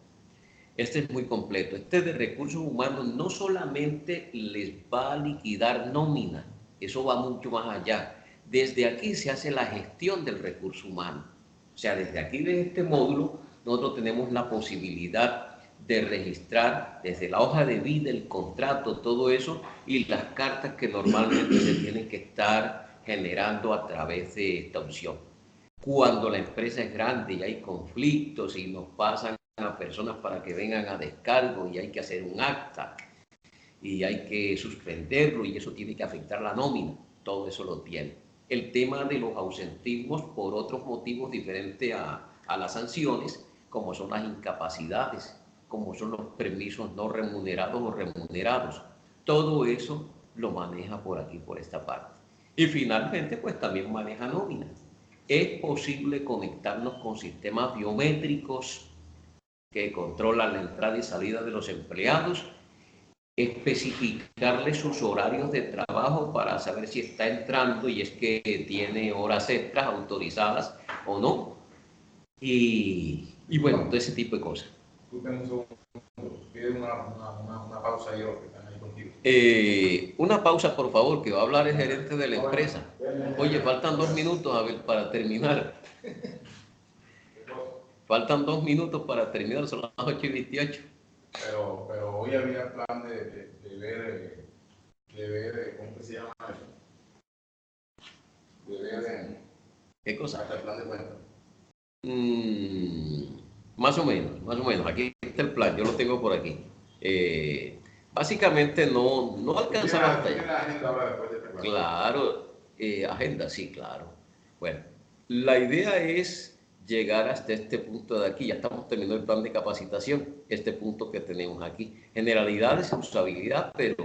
Este es muy completo. Este de recursos humanos no solamente les va a liquidar nómina, eso va mucho más allá. Desde aquí se hace la gestión del recurso humano. O sea, desde aquí, de este módulo, nosotros tenemos la posibilidad de registrar desde la hoja de vida, el contrato, todo eso, y las cartas que normalmente se tienen que estar generando a través de esta opción. Cuando la empresa es grande y hay conflictos y nos pasan a personas para que vengan a descargo y hay que hacer un acta y hay que suspenderlo y eso tiene que afectar la nómina, todo eso lo tiene. El tema de los ausentismos por otros motivos diferentes a las sanciones, como son las incapacidades, como son los permisos no remunerados o remunerados, todo eso lo maneja por aquí, por esta parte. Y finalmente, pues también maneja nómina. Es posible conectarnos con sistemas biométricos que controlan la entrada y salida de los empleados, especificarle sus horarios de trabajo para saber si está entrando y es que tiene horas extras autorizadas o no. Y bueno, todo ese tipo de cosas. Pide una pausa ahí, que están ahí contigo. Una pausa, por favor, que va a hablar el gerente de la empresa. Oye, faltan 2 minutos, a ver, para terminar. Faltan 2 minutos para terminar, son las 8:28. Pero hoy había plan de ver, ¿cómo se llama eso? De ver ¿Qué cosa? hasta el plan de cuenta. Más o menos. Aquí está el plan, yo lo tengo por aquí. Básicamente no alcanzaba hasta allá. La agenda ahora después de este plan. Claro, agenda, sí, claro. Bueno, la idea es llegar hasta este punto de aquí. Ya estamos terminando el plan de capacitación, este punto que tenemos aquí. Generalidades, usabilidad, pero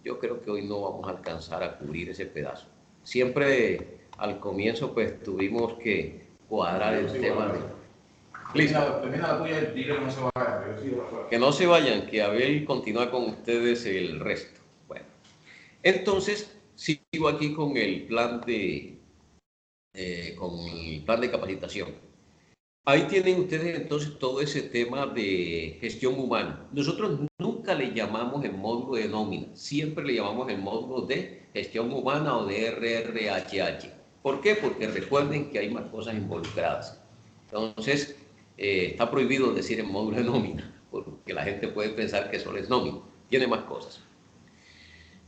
yo creo que hoy no vamos a alcanzar a cubrir ese pedazo. Siempre al comienzo pues tuvimos que cuadrar el tema de... Listo. Termina la tuya y dile que no se vayan. Que no se vayan, que Abel continúa con ustedes el resto. Bueno, entonces sigo aquí con el plan de capacitación. Ahí tienen ustedes entonces todo ese tema de gestión humana. Nosotros nunca le llamamos el módulo de nómina, siempre le llamamos el módulo de gestión humana o de RRHH. ¿Por qué? Porque recuerden que hay más cosas involucradas. Entonces, está prohibido decir el módulo de nómina, porque la gente puede pensar que solo es nómina. Tiene más cosas.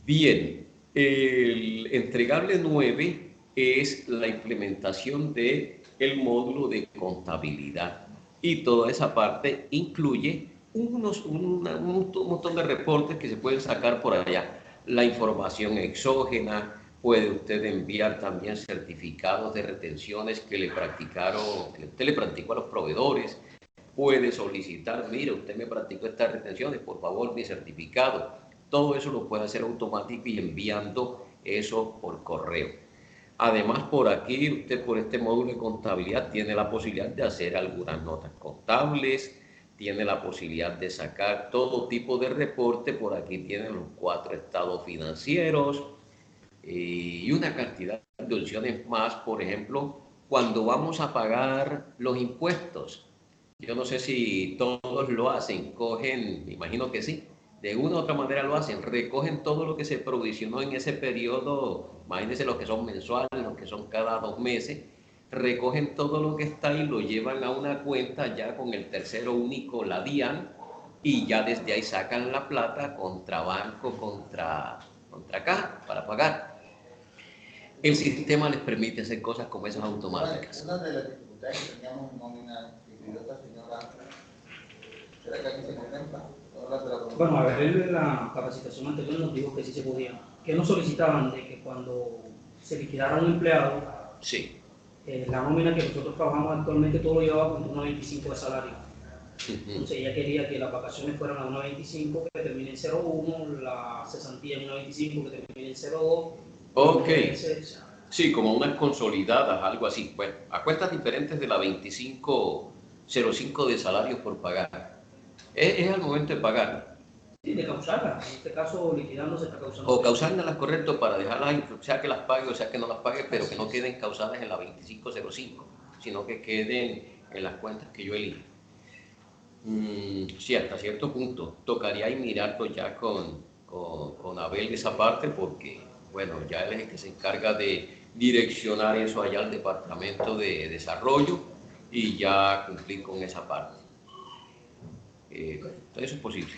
Bien, el entregable 9 es la implementación de el módulo de contabilidad y toda esa parte incluye un montón de reportes que se pueden sacar por allá. La información exógena, puede usted enviar también certificados de retenciones que usted le practicó a los proveedores, puede solicitar, mire, usted me practicó estas retenciones, por favor, mi certificado. Todo eso lo puede hacer automático y enviando eso por correo. Además, por aquí, usted por este módulo de contabilidad tiene la posibilidad de hacer algunas notas contables, tiene la posibilidad de sacar todo tipo de reporte. Por aquí tienen los 4 estados financieros y una cantidad de opciones más. Por ejemplo, cuando vamos a pagar los impuestos, yo no sé si todos lo hacen, cogen, me imagino que sí, de una u otra manera lo hacen, recogen todo lo que se provisionó en ese periodo, imagínense los que son mensuales, los que son cada 2 meses, recogen todo lo que está ahí, lo llevan a una cuenta ya con el tercero único, la DIAN, y ya desde ahí sacan la plata contra banco, contra caja para pagar. El sistema les permite hacer cosas como esas automáticas. Una de las dificultades que teníamos en nómina, y otra señora, ¿será que aquí se contempla? Bueno, a ver, la capacitación anterior nos dijo que sí se podía. Que nos solicitaban de que cuando se liquidara un empleado, Sí. La nómina que nosotros trabajamos actualmente todo lo llevaba con 1.25 de salario. Entonces ella quería que las vacaciones fueran a 1.25 que termine en 0.1, la cesantía en 1.25 que termine en 0.2. Ok. Sí, como unas consolidadas, algo así. Bueno, a cuentas diferentes de la 25.05 de salarios por pagar. Es al momento de pagar. Sí, de causarla. En este caso, liquidando se está causando. O causarlas, correcto, para dejarlas, sea que las pague o sea que no las pague, pero que no queden causadas en la 25.05, sino que queden en las cuentas que yo elija. Sí, hasta cierto punto. Tocaría y mirarlo ya con Abel esa parte, porque, bueno, ya él es el que se encarga de direccionar eso allá al Departamento de Desarrollo y ya cumplir con esa parte. Eso es posible.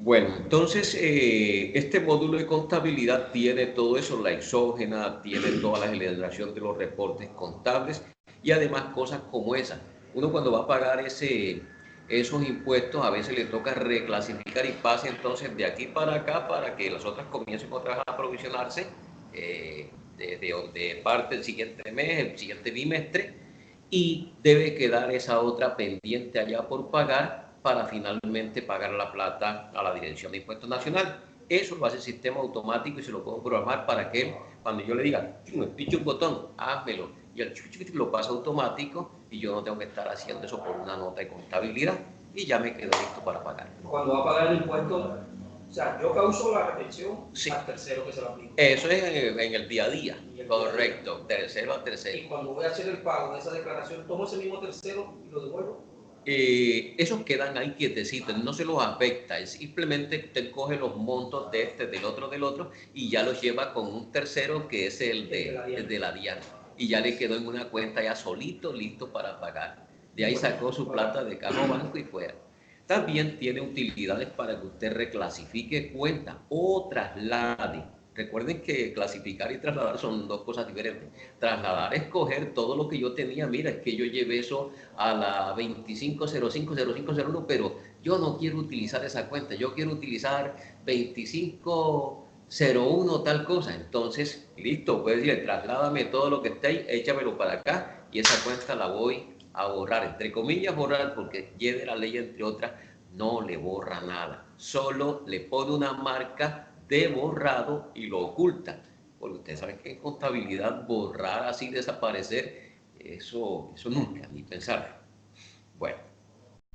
Bueno, entonces este módulo de contabilidad tiene todo eso, la exógena, tiene toda la generación de los reportes contables y además cosas como esa. Uno cuando va a pagar esos impuestos a veces le toca reclasificar y pase entonces de aquí para acá para que las otras comiencen otra vez a aprovisionarse de parte del siguiente mes, el siguiente bimestre, y debe quedar esa otra pendiente allá por pagar para finalmente pagar la plata a la Dirección de Impuestos Nacional. Eso lo hace el sistema automático y se lo puedo programar para que él, cuando yo le diga, picho un botón, házmelo, y el lo pasa automático y yo no tengo que estar haciendo eso por una nota de contabilidad y ya me quedo listo para pagar. Cuando va a pagar el impuesto, o sea, yo causo la retención al tercero que se lo aplica. Eso es en el día a día, correcto, tercero a tercero. Y cuando voy a hacer el pago de esa declaración, tomo ese mismo tercero y lo devuelvo. Esos quedan ahí quietecitos, no se los afecta, es simplemente te coge los montos de este, del otro y ya los lleva con un tercero que es el de la Diana y ya le quedó en una cuenta ya solito, listo para pagar. De ahí sacó su plata de cada banco y fuera. También tiene utilidades para que usted reclasifique cuenta o traslade. Recuerden que clasificar y trasladar son dos cosas diferentes. Trasladar es coger todo lo que yo tenía. Mira, es que yo llevé eso a la 25050501, pero yo no quiero utilizar esa cuenta. Yo quiero utilizar 2501 tal cosa. Entonces, listo, puedes decir, trasládame todo lo que esté ahí, échamelo para acá y esa cuenta la voy a borrar. Entre comillas, borrar, porque lleve la ley, entre otras, no le borra nada. Solo le pone una marca de borrado y lo oculta, porque ustedes saben que en contabilidad borrar así, desaparecer, eso nunca, ni pensar. Bueno,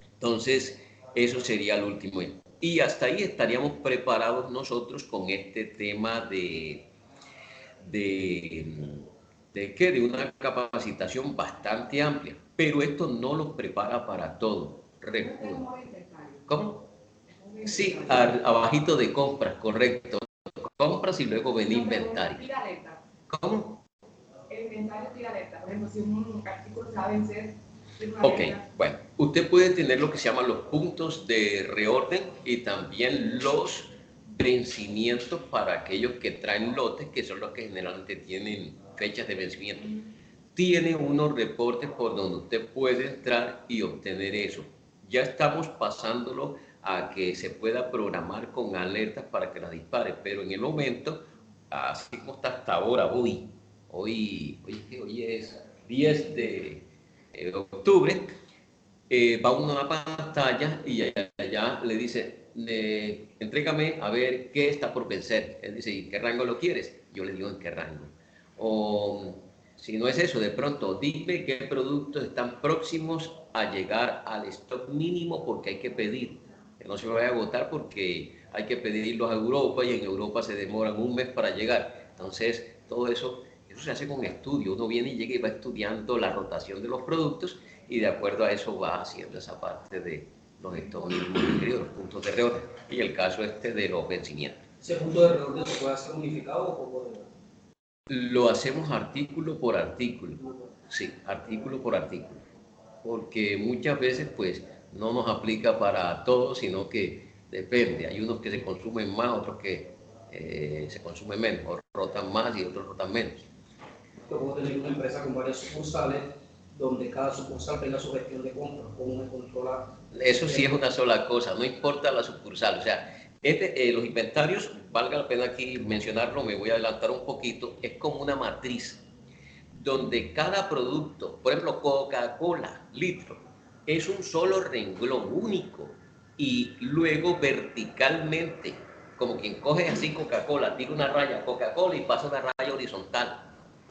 entonces eso sería el último. Y hasta ahí estaríamos preparados nosotros con este tema de una capacitación bastante amplia, pero esto no los prepara para todo. ¿Cómo? Sí, abajito de compras, correcto. Compras y luego ven inventario. ¿Cómo? El inventario tira alerta. Por ejemplo, si un artículo se va a vencer. Ok, bueno, usted puede tener lo que se llaman los puntos de reorden y también los vencimientos para aquellos que traen lotes, que son los que generalmente tienen fechas de vencimiento. Tiene unos reportes por donde usted puede entrar y obtener eso. Ya estamos pasándolo a que se pueda programar con alertas para que las dispare, pero en el momento, así como está hasta ahora, hoy es 10 de octubre, va uno a la pantalla y allá le dice, entrégame a ver qué está por vencer. Él dice, ¿y qué rango lo quieres? Yo le digo, ¿en qué rango? O si no es eso, de pronto, dime qué productos están próximos a llegar al stock mínimo porque hay que pedir. Que no se vaya a agotar porque hay que pedirlos a Europa y en Europa se demoran un mes para llegar. Entonces, todo eso se hace con estudio. Uno viene y llega y va estudiando la rotación de los productos y de acuerdo a eso va haciendo esa parte de los stocks mínimos requeridos, los puntos de reorden. Y el caso de los vencimientos. ¿Ese punto de reorden se puede hacer unificado o por...? Lo hacemos artículo por artículo. Sí, artículo por artículo. Porque muchas veces, pues, no nos aplica para todos, sino que depende. Hay unos que se consumen más, otros que se consumen menos, o rotan más y otros rotan menos. Yo puedo tener una empresa con varias sucursales, donde cada sucursal tenga su gestión de compra, con una controla. Eso sí es una sola cosa, no importa la sucursal. O sea, los inventarios, valga la pena aquí mencionarlo, me voy a adelantar un poquito, es como una matriz donde cada producto, por ejemplo, Coca-Cola, litro, es un solo renglón único y luego verticalmente, como quien coge así Coca-Cola, tira una raya Coca-Cola y pasa una raya horizontal.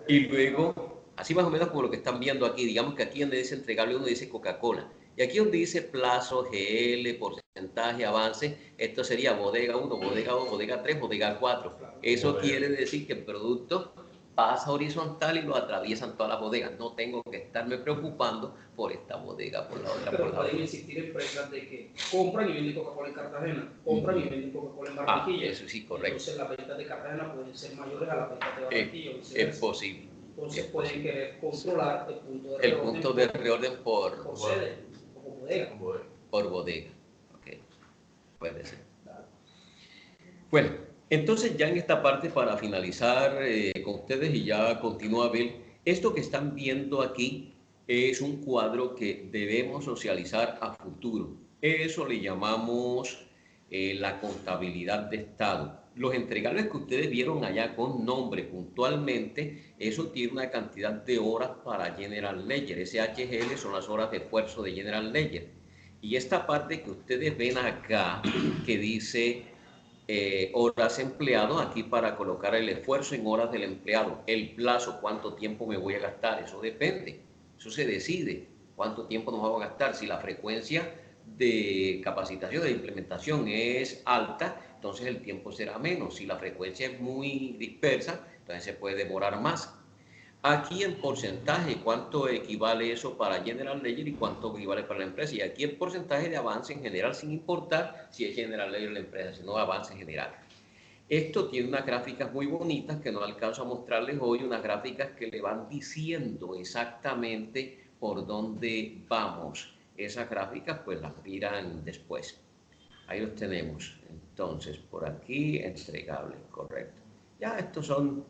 Y luego, así más o menos como lo que están viendo aquí, digamos que aquí donde dice entregable uno dice Coca-Cola. Y aquí donde dice plazo, GL, porcentaje, avance, esto sería bodega 1, bodega 2, bodega 3, bodega 4. Eso quiere decir que el producto pasa horizontal y lo atraviesan todas las bodegas. No tengo que estarme preocupando por esta bodega, por la otra, pero por la pueden otra. existir empresas de que compran y venden Coca-Cola en Cartagena, compran y venden Coca-Cola en Barranquilla. Eso sí, correcto. Entonces las ventas de Cartagena pueden ser mayores a las ventas de Barranquilla. Es posible. Entonces pueden querer controlar el punto de reorden por sede o por bodega. Por bodega. Okay. Puede ser. Bueno, entonces ya en esta parte para finalizar con ustedes y ya continúa Abel, esto que están viendo aquí es un cuadro que debemos socializar a futuro. Eso le llamamos la contabilidad de Estado. Los entregables que ustedes vieron allá con nombre puntualmente, eso tiene una cantidad de horas para General Ledger. SHGL son las horas de esfuerzo de General Ledger. Y esta parte que ustedes ven acá, que dice horas empleado, aquí para colocar el esfuerzo en horas del empleado. El plazo, cuánto tiempo me voy a gastar, eso depende. Eso se decide, cuánto tiempo nos vamos a gastar. Si la frecuencia de capacitación, de implementación es alta, entonces el tiempo será menos. Si la frecuencia es muy dispersa, entonces se puede demorar más. Aquí en porcentaje, cuánto equivale eso para General Ledger y cuánto equivale para la empresa. Y aquí el porcentaje de avance en general, sin importar si es General Ledger la empresa, sino avance en general. Esto tiene unas gráficas muy bonitas que no alcanzo a mostrarles hoy, unas gráficas que le van diciendo exactamente por dónde vamos. Esas gráficas pues las miran después. Ahí los tenemos. Entonces, por aquí, entregable, correcto. Ya estos son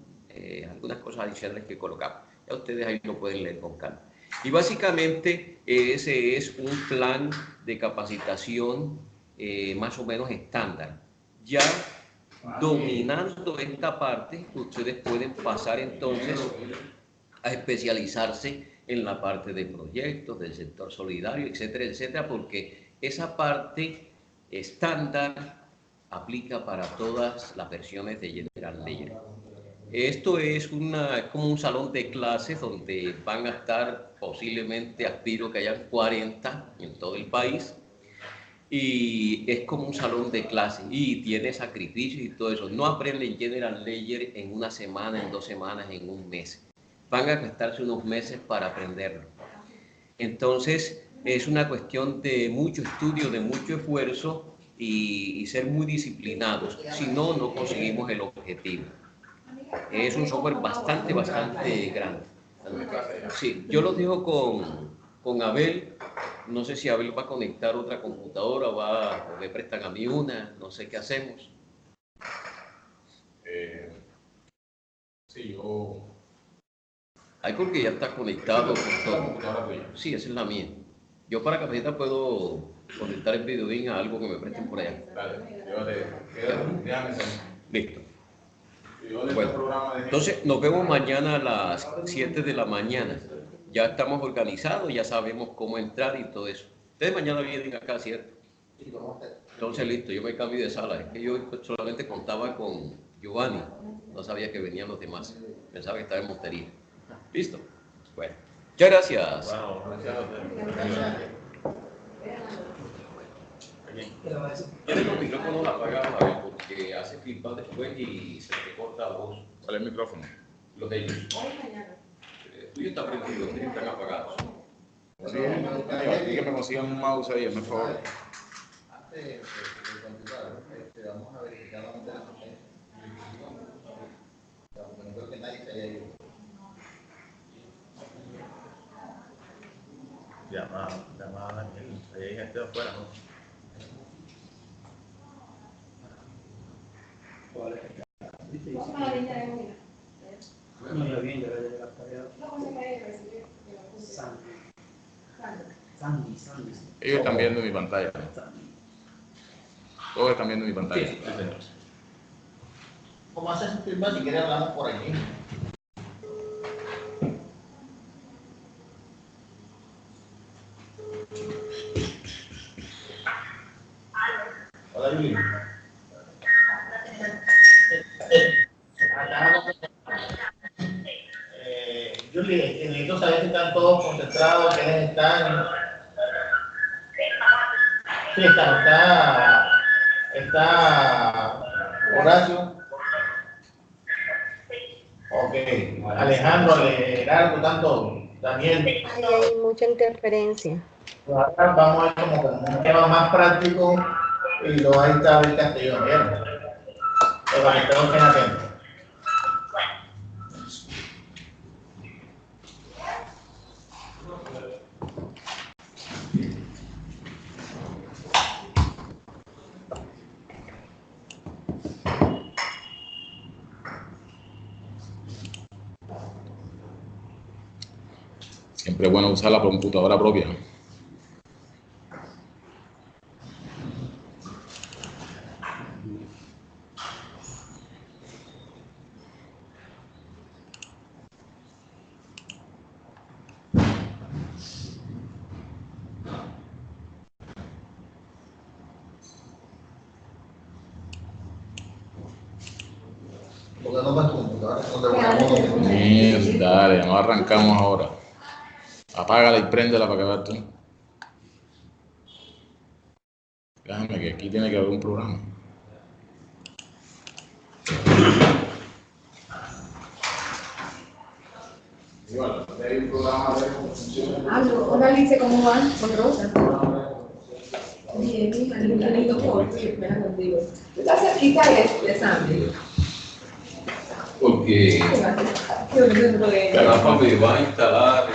algunas cosas adicionales que colocamos. Ya ustedes ahí lo pueden leer con calma. Y básicamente ese es un plan de capacitación más o menos estándar. Ya dominando esta parte, ustedes pueden pasar entonces a especializarse en la parte de proyectos, del sector solidario, etcétera, etcétera, porque esa parte estándar aplica para todas las versiones de General Ledger. Esto es como un salón de clases donde van a estar posiblemente, aspiro que hayan 40 en todo el país, y es como un salón de clases y tiene sacrificios y todo eso. No aprenden General Ledger en una semana, en 2 semanas, en un mes. Van a gastarse unos meses para aprenderlo. Entonces, es una cuestión de mucho estudio, de mucho esfuerzo y ser muy disciplinados. Si no, no conseguimos el objetivo. Es un software bastante grande. Sí, yo lo dejo con Abel. No sé si Abel va a conectar otra computadora o me prestan a mí una. No sé qué hacemos. Sí, yo... Ahí porque ya está conectado con ¿La todo. computadora tuya? Sí, esa es la mía. Yo para capacitar puedo conectar el videolink a algo que me presten por allá. Dale, déjame salir. Listo. Bueno, entonces nos vemos mañana a las 7 de la mañana. Ya estamos organizados, ya sabemos cómo entrar y todo eso. Ustedes mañana vienen acá, ¿cierto? Entonces listo, yo me cambio de sala. Es que yo solamente contaba con Giovanni, no sabía que venían los demás. Pensaba que estaba en Montería. ¿Listo? Bueno, muchas gracias. Bueno, gracias a ustedes. Tienes los micrófonos apagados, a ver, porque hace feedback después y se te corta la voz. ¿Cuál es el micrófono? Los de ellos. El tuyo está prendido, los de ellos están apagados. Sí, aquí que me consigan un mouse ahí, por favor. Antes de continuar, vamos a verificar la materia. No creo que nadie se haya ido. Llama a Daniel, ahí hay gente de afuera, ¿no? ¿Cuál es? Vamos a la línea de nómina. No, ya bien, ya de la tarea. No, pues se puede recibir. Sandy. Ellos están viendo mi pantalla. Sandy. Todos están viendo mi pantalla. Sí, señor. ¿Cómo haces su firma? Si quieres hablamos por aquí. Hola, Yuli. Yuli, necesito saber si están todos concentrados, quiénes están. Sí, está Horacio. Ok, Alejandro, Gerardo, tanto, Daniel. Ahí hay mucha interferencia. Ahora vamos a ver como un tema más práctico y lo va a estar el Castellón, ¿bien? Pero para que todos estén atentos. Siempre es bueno usar la computadora propia. Porque no vas tu computadora, no te voy a Dale, no arrancamos ahora. Apágala y préndela para que veas tú. Déjame que aquí tiene que haber un programa. Igual, hay un programa de cómo funciona. Hola, Alice, ¿cómo van? Con Rosa. Bien, mija, qué lindo corte, espera contigo. ¿Tú estás cerquita de Sandy? Porque Qué bonito de... Rafa me va a instalar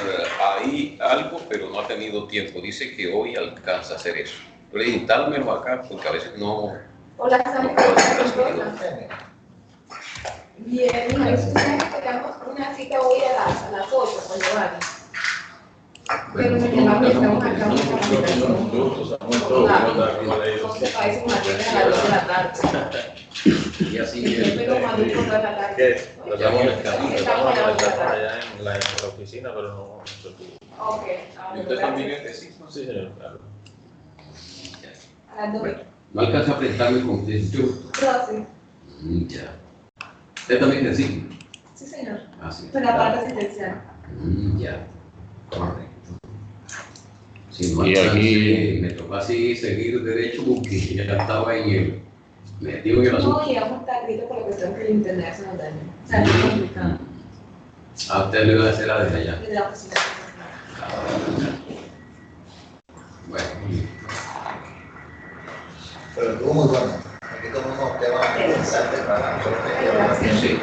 ahí algo, pero no ha tenido tiempo. Dice que hoy alcanza a hacer eso. Yo le dije, instálmelo acá, porque a veces no... Hola, Sandy, ¿cómo estás? Bien, mija, nosotros tenemos una cita hoy a las 8 con Giovanni. Pero me llamaron y estamos acá en una capacitación. Entonces, parece una tienda a las 2 de la tarde. Y así Yo me lo mandé por toda la tarde. ¿Qué? Llamo al camino. Estamos a las 2 de la tarde. allá en la oficina, pero no se pudo. Ok. ¿Y usted también es de Sigma? Sí, señor, claro. A las 2. Bueno, no alcanza a presentarme con usted. Yo. Sí. Ya. ¿Usted también es de Sigma? Sí, señor. Ah, sí. Pero la parte asistencial. Ya. Correcto. Si no Y alcancé, aquí- me tocó así seguir derecho porque ya estaba en el... metido en el asunto. No, llegamos tardito por la cuestión que el internet se nos dañó. O sea, es complicado. A usted le iba a hacer la de allá. Desde la oficina. Bueno, Pero estuvo muy bueno. Aquí tomamos temas interesantes para nosotros. sí.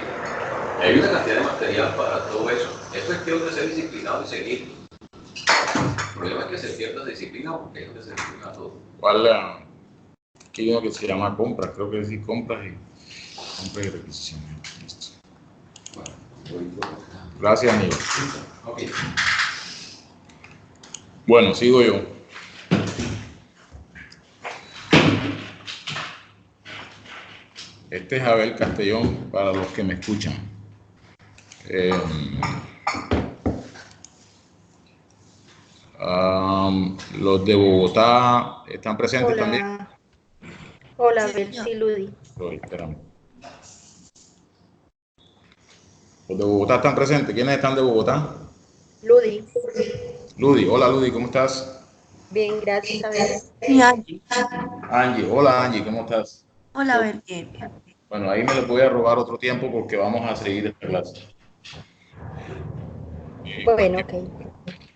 Hay una cantidad de material para todo eso. Es cuestión de ser disciplinado y seguir. El problema es que se pierda disciplina porque es donde se disciplina todo. ¿Cuál? Aquí hay uno que se llama compras, creo que sí, compras y requisiciones. Listo. Bueno, voy por acá. Gracias, Aníbal. Ok. Bueno, sigo yo. Este es Abel Castellón, para los que me escuchan. Los de Bogotá están presentes también. Hola, Bercy Ludi. Sorry, espérame. Los de Bogotá están presentes. ¿Quiénes están de Bogotá? Ludi. Ludi, hola Ludi, ¿cómo estás? Bien, gracias, a ver. Sí, Angie. Angie, hola Angie, ¿cómo estás? Hola, a ver, bien, bien. Bueno, ahí me les voy a robar otro tiempo porque vamos a seguir esta clase. Bueno, ok.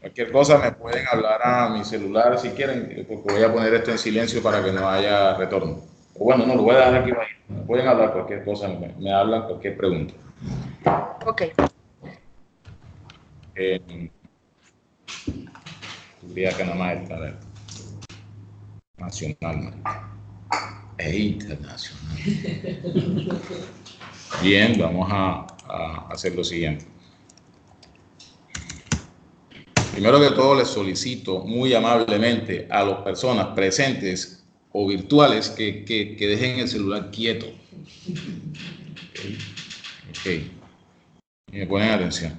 Cualquier cosa me pueden hablar a mi celular si quieren, porque voy a poner esto en silencio para que no haya retorno. O bueno, no, lo voy a dejar aquí. Me pueden hablar cualquier cosa, me hablan cualquier pregunta. Ok. Creía que nada más era nacional, ¿no? E internacional. Bien, vamos a hacer lo siguiente. Primero que todo, les solicito muy amablemente a las personas presentes o virtuales que dejen el celular quieto. Ok. Y me ponen atención.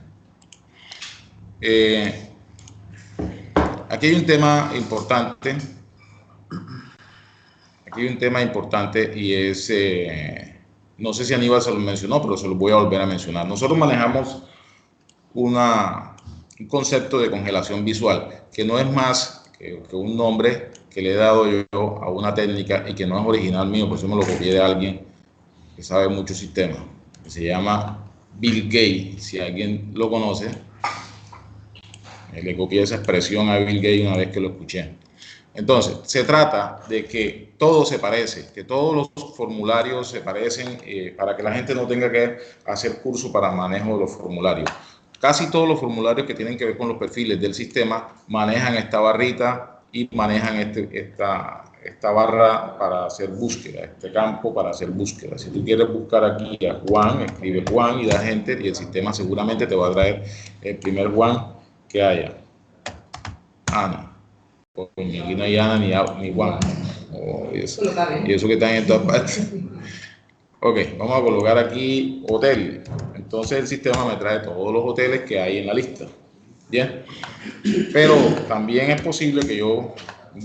Aquí hay un tema importante. Aquí hay un tema importante y es, no sé si Aníbal se lo mencionó, pero se lo voy a volver a mencionar. Nosotros manejamos un concepto de congelación visual, que no es más que un nombre que le he dado yo a una técnica y que no es original mío, por eso me lo copié de alguien que sabe mucho sistema, que se llama Bill Gates. Si alguien lo conoce, le copié esa expresión a Bill Gates una vez que lo escuché. Entonces, se trata de que todo se parece, que todos los formularios se parecen, para que la gente no tenga que hacer curso para manejo de los formularios. Casi todos los formularios que tienen que ver con los perfiles del sistema manejan esta barrita y manejan esta barra para hacer búsqueda, este campo para hacer búsqueda. Si tú quieres buscar aquí a Juan, escribe Juan y das enter y el sistema seguramente te va a traer el primer Juan que haya. Ana. Porque aquí no hay Ana ni Juan. Y eso que están en todas partes. Ok, vamos a colocar aquí hotel. Entonces el sistema me trae todos los hoteles que hay en la lista. Bien. Pero también es posible que yo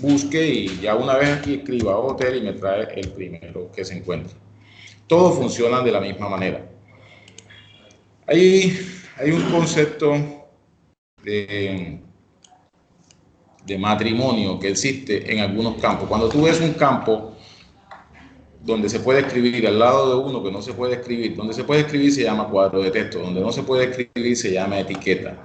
busque y ya una vez aquí escriba hotel y me trae el primero que se encuentra. Todos funcionan de la misma manera. Hay un concepto de matrimonio que existe en algunos campos. Cuando tú ves un campo donde se puede escribir al lado de uno que no se puede escribir, donde se puede escribir se llama cuadro de texto, donde no se puede escribir se llama etiqueta.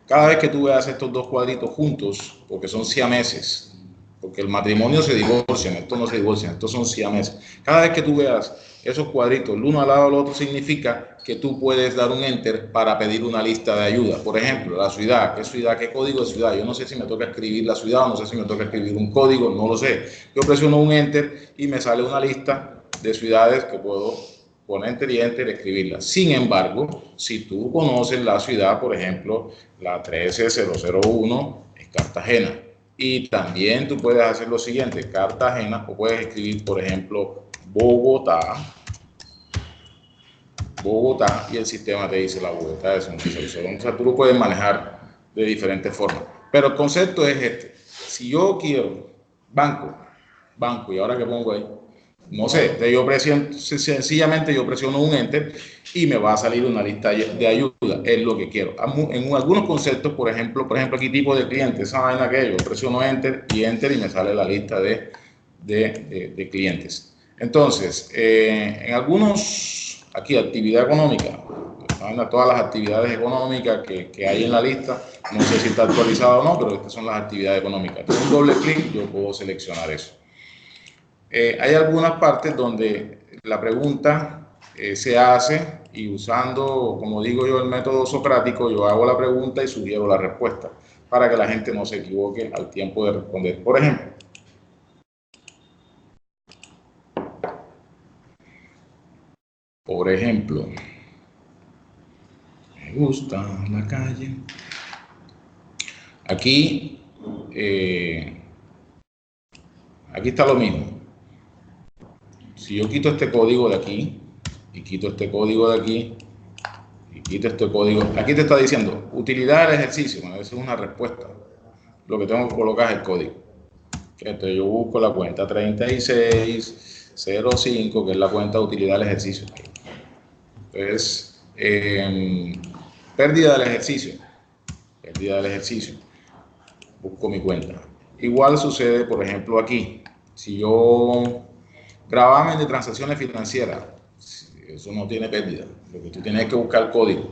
Cada vez que tú veas estos dos cuadritos juntos, porque son siameses, porque el matrimonio se divorcian, estos no se divorcian, estos son siameses. Cada vez que tú veas esos cuadritos el uno al lado del otro significa que tú puedes dar un enter para pedir una lista de ayuda. Por ejemplo, la ciudad, ¿qué código de ciudad? Yo no sé si me toca escribir la ciudad o no sé si me toca escribir un código, no lo sé. Yo presiono un enter y me sale una lista de ciudades que puedo poner enter y enter y escribirla. Sin embargo, si tú conoces la ciudad, por ejemplo, la 13001 es Cartagena. Y también tú puedes hacer lo siguiente, Cartagena, o puedes escribir, por ejemplo, Bogotá, y el sistema te dice la Bogotá de San Cristóbal. O sea, tú lo puedes manejar de diferentes formas. Pero el concepto es este. Si yo quiero banco, y ahora que pongo ahí, no sé, sencillamente yo presiono un enter y me va a salir una lista de ayuda, es lo que quiero. En algunos conceptos, por ejemplo aquí tipo de clientes, esa vaina que yo presiono enter y me sale la lista de clientes. Entonces, en algunos, aquí actividad económica, todas las actividades económicas que hay en la lista, no sé si está actualizado o no, pero estas son las actividades económicas. Con un doble clic yo puedo seleccionar eso. Hay algunas partes donde la pregunta se hace y usando, como digo yo, el método socrático, yo hago la pregunta y sugiero la respuesta para que la gente no se equivoque al tiempo de responder. Por ejemplo, me gusta la calle. Aquí está lo mismo. Si yo quito este código de aquí y quito este código de aquí y quito este código, aquí te está diciendo utilidad del ejercicio. Bueno, eso es una respuesta. Lo que tengo que colocar es el código. Entonces yo busco la cuenta 3605, que es la cuenta de utilidad del ejercicio. Entonces, pérdida del ejercicio. Busco mi cuenta. Igual sucede, por ejemplo, aquí. Si yo gravamen de transacciones financieras, eso no tiene pérdida. Lo que tú tienes que buscar el código.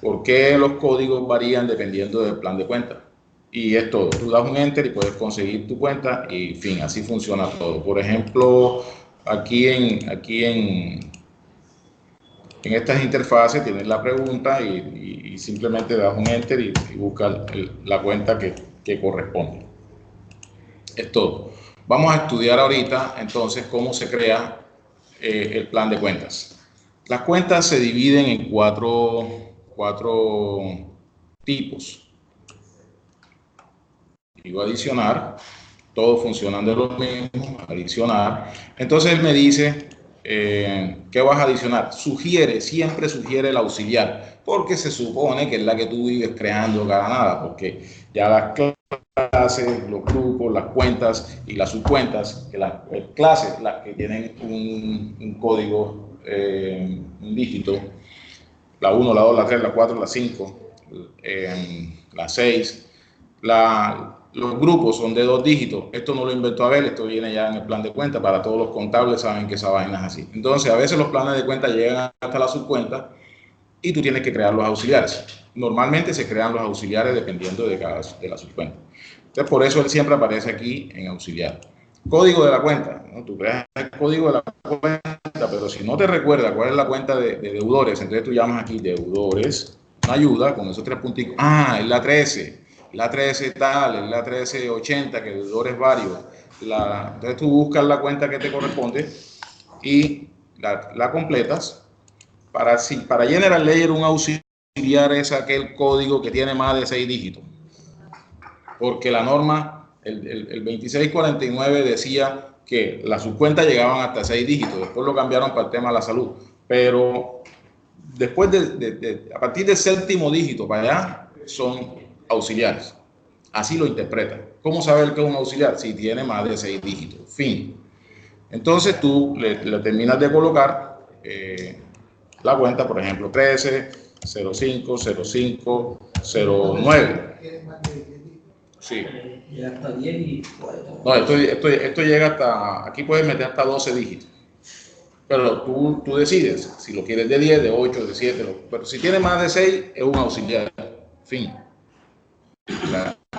¿Por qué los códigos varían dependiendo del plan de cuenta? Y es todo. Tú das un enter y puedes conseguir tu cuenta y fin, así funciona todo. Por ejemplo, aquí en estas interfaces tienes la pregunta y simplemente das un enter y buscas la cuenta que que corresponde. Es todo. Vamos a estudiar ahorita entonces cómo se crea el plan de cuentas. Las cuentas se dividen en cuatro tipos. Digo adicionar, todos funcionan de lo mismo, adicionar. Entonces él me dice, ¿qué vas a adicionar? Siempre sugiere el auxiliar, porque se supone que es la que tú vives creando cada nada, porque ya las clases, los grupos, las cuentas y las subcuentas, las clases, las que tienen un código, un dígito, la 1, la 2, la 3, la 4, la 5, la 6, los grupos son de 2 dígitos. Esto no lo inventó Abel, esto viene ya en el plan de cuenta. Para todos los contables saben que esa vaina es así. Entonces, a veces los planes de cuenta llegan hasta la subcuenta y tú tienes que crear los auxiliares. Normalmente se crean los auxiliares dependiendo de la subcuenta. Entonces, por eso él siempre aparece aquí en auxiliar. Código de la cuenta, ¿no? Tú creas el código de la cuenta, pero si no te recuerda cuál es la cuenta de deudores, entonces tú llamas aquí deudores, una ayuda con esos 3 puntitos. Es la 13. La 13 tal, es la 1380, que deudores varios. Entonces tú buscas la cuenta que te corresponde y la completas. Para General Ledger, un auxiliar es aquel código que tiene más de 6 dígitos. Porque la norma, el 2649 decía que las subcuentas llegaban hasta 6 dígitos. Después lo cambiaron para el tema de la salud. Pero después a partir del 7º dígito para allá son auxiliares. Así lo interpreta. ¿Cómo saber que es un auxiliar? Si tiene más de 6 dígitos. Fin. Entonces tú le terminas de colocar la cuenta, por ejemplo, 13, 05, 05, 09. Sí. Llega hasta 10 y... No, esto llega hasta... Aquí puedes meter hasta 12 dígitos. Pero tú decides si lo quieres de 10, de 8, de 7. Pero si tiene más de 6, es un auxiliar. Fin.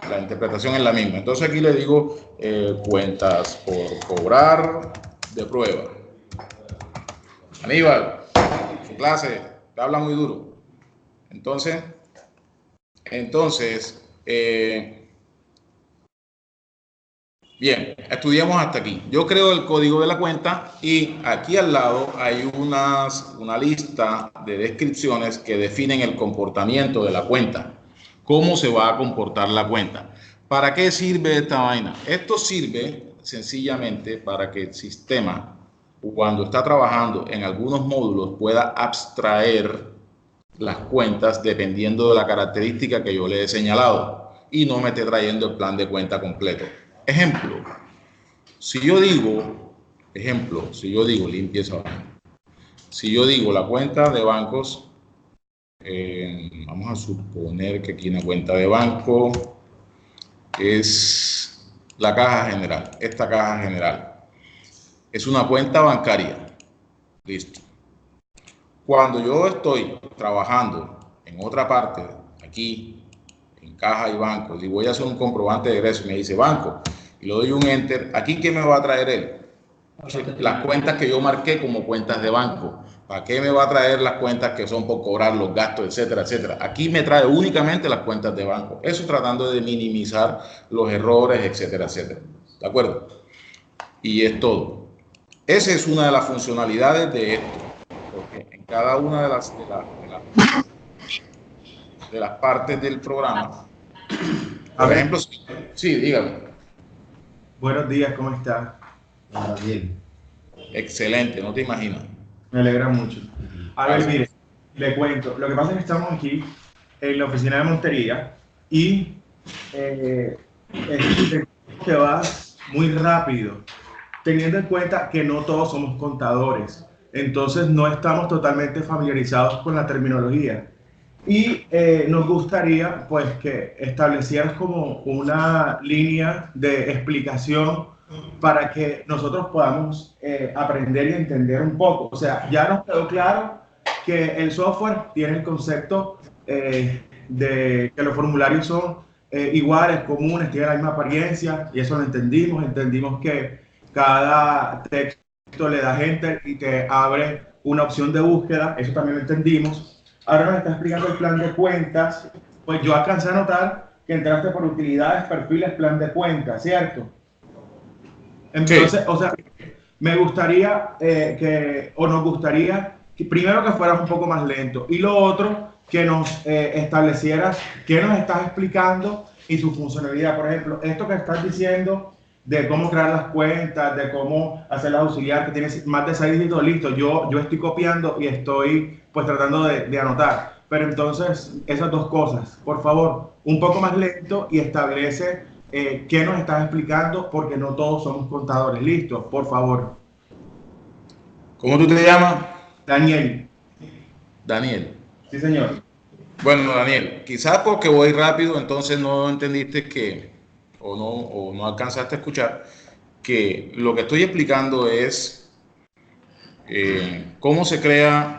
La interpretación es la misma. Entonces aquí le digo cuentas por cobrar de prueba. Aníbal, su clase te habla muy duro. Entonces bien, estudiamos hasta aquí. Yo creo el código de la cuenta y aquí al lado hay una lista de descripciones que definen el comportamiento de la cuenta. ¿Cómo se va a comportar la cuenta? ¿Para qué sirve esta vaina? Esto sirve sencillamente para que el sistema, cuando está trabajando en algunos módulos, pueda abstraer las cuentas dependiendo de la característica que yo le he señalado y no me esté trayendo el plan de cuenta completo. Ejemplo, si yo digo, limpia esa vaina. Si yo digo la cuenta de bancos, vamos a suponer que aquí una cuenta de banco es la caja general. Esta caja general es una cuenta bancaria. Listo. Cuando yo estoy trabajando en otra parte, aquí, en caja y banco, y voy a hacer un comprobante de egreso y me dice banco, y le doy un enter, ¿aquí qué me va a traer él? Las cuentas que yo marqué como cuentas de banco. ¿Para qué me va a traer las cuentas que son por cobrar los gastos, etcétera, etcétera? Aquí me trae únicamente las cuentas de banco. Eso tratando de minimizar los errores, etcétera, etcétera. ¿De acuerdo? Y es todo. Esa es una de las funcionalidades de esto. Porque en cada una de las partes del programa, por ejemplo, sí, dígame. Buenos días, ¿cómo está? Bien. Excelente, no te imaginas. Me alegra mucho. A ver, mire, le cuento. Lo que pasa es que estamos aquí en la oficina de Montería y que va muy rápido, teniendo en cuenta que no todos somos contadores. Entonces no estamos totalmente familiarizados con la terminología. Y nos gustaría pues que establecieras como una línea de explicación para que nosotros podamos aprender y entender un poco. O sea, ya nos quedó claro que el software tiene el concepto de que los formularios son iguales, comunes, tienen la misma apariencia, y eso lo entendimos. Entendimos que cada texto le da enter y te abre una opción de búsqueda, eso también lo entendimos. Ahora nos está explicando el plan de cuentas, pues yo alcancé a notar que entraste por utilidades, perfiles, plan de cuenta, ¿cierto? Entonces, o sea, me gustaría nos gustaría que primero que fueras un poco más lento y lo otro, que nos establecieras qué nos estás explicando y su funcionalidad. Por ejemplo, esto que estás diciendo de cómo crear las cuentas, de cómo hacer las auxiliar, que tienes más de 6 dígitos, listo, yo estoy copiando y estoy pues tratando de anotar. Pero entonces, esas dos cosas, por favor, un poco más lento y establece qué nos estás explicando, porque no todos somos contadores. Listo, por favor. ¿Cómo tú te llamas? Daniel. Daniel. Sí, señor. Bueno, Daniel, quizás porque voy rápido, entonces no entendiste o no alcanzaste a escuchar que lo que estoy explicando es cómo se crea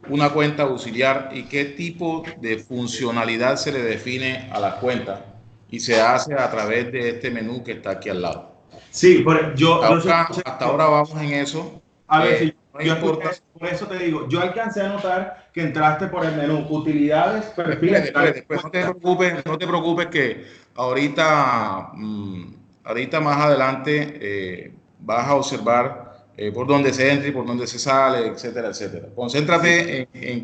una cuenta auxiliar y qué tipo de funcionalidad se le define a la cuenta, y se hace a través de este menú que está aquí al lado. Sí, Hasta ahora vamos en eso. A ver, si no yo importa. escuché, por eso te digo, yo alcancé a notar que entraste por el menú utilidades, perfiles. Después no te preocupes que ahorita, ahorita más adelante vas a observar por dónde se entra y por dónde se sale, etcétera, etcétera. Concéntrate en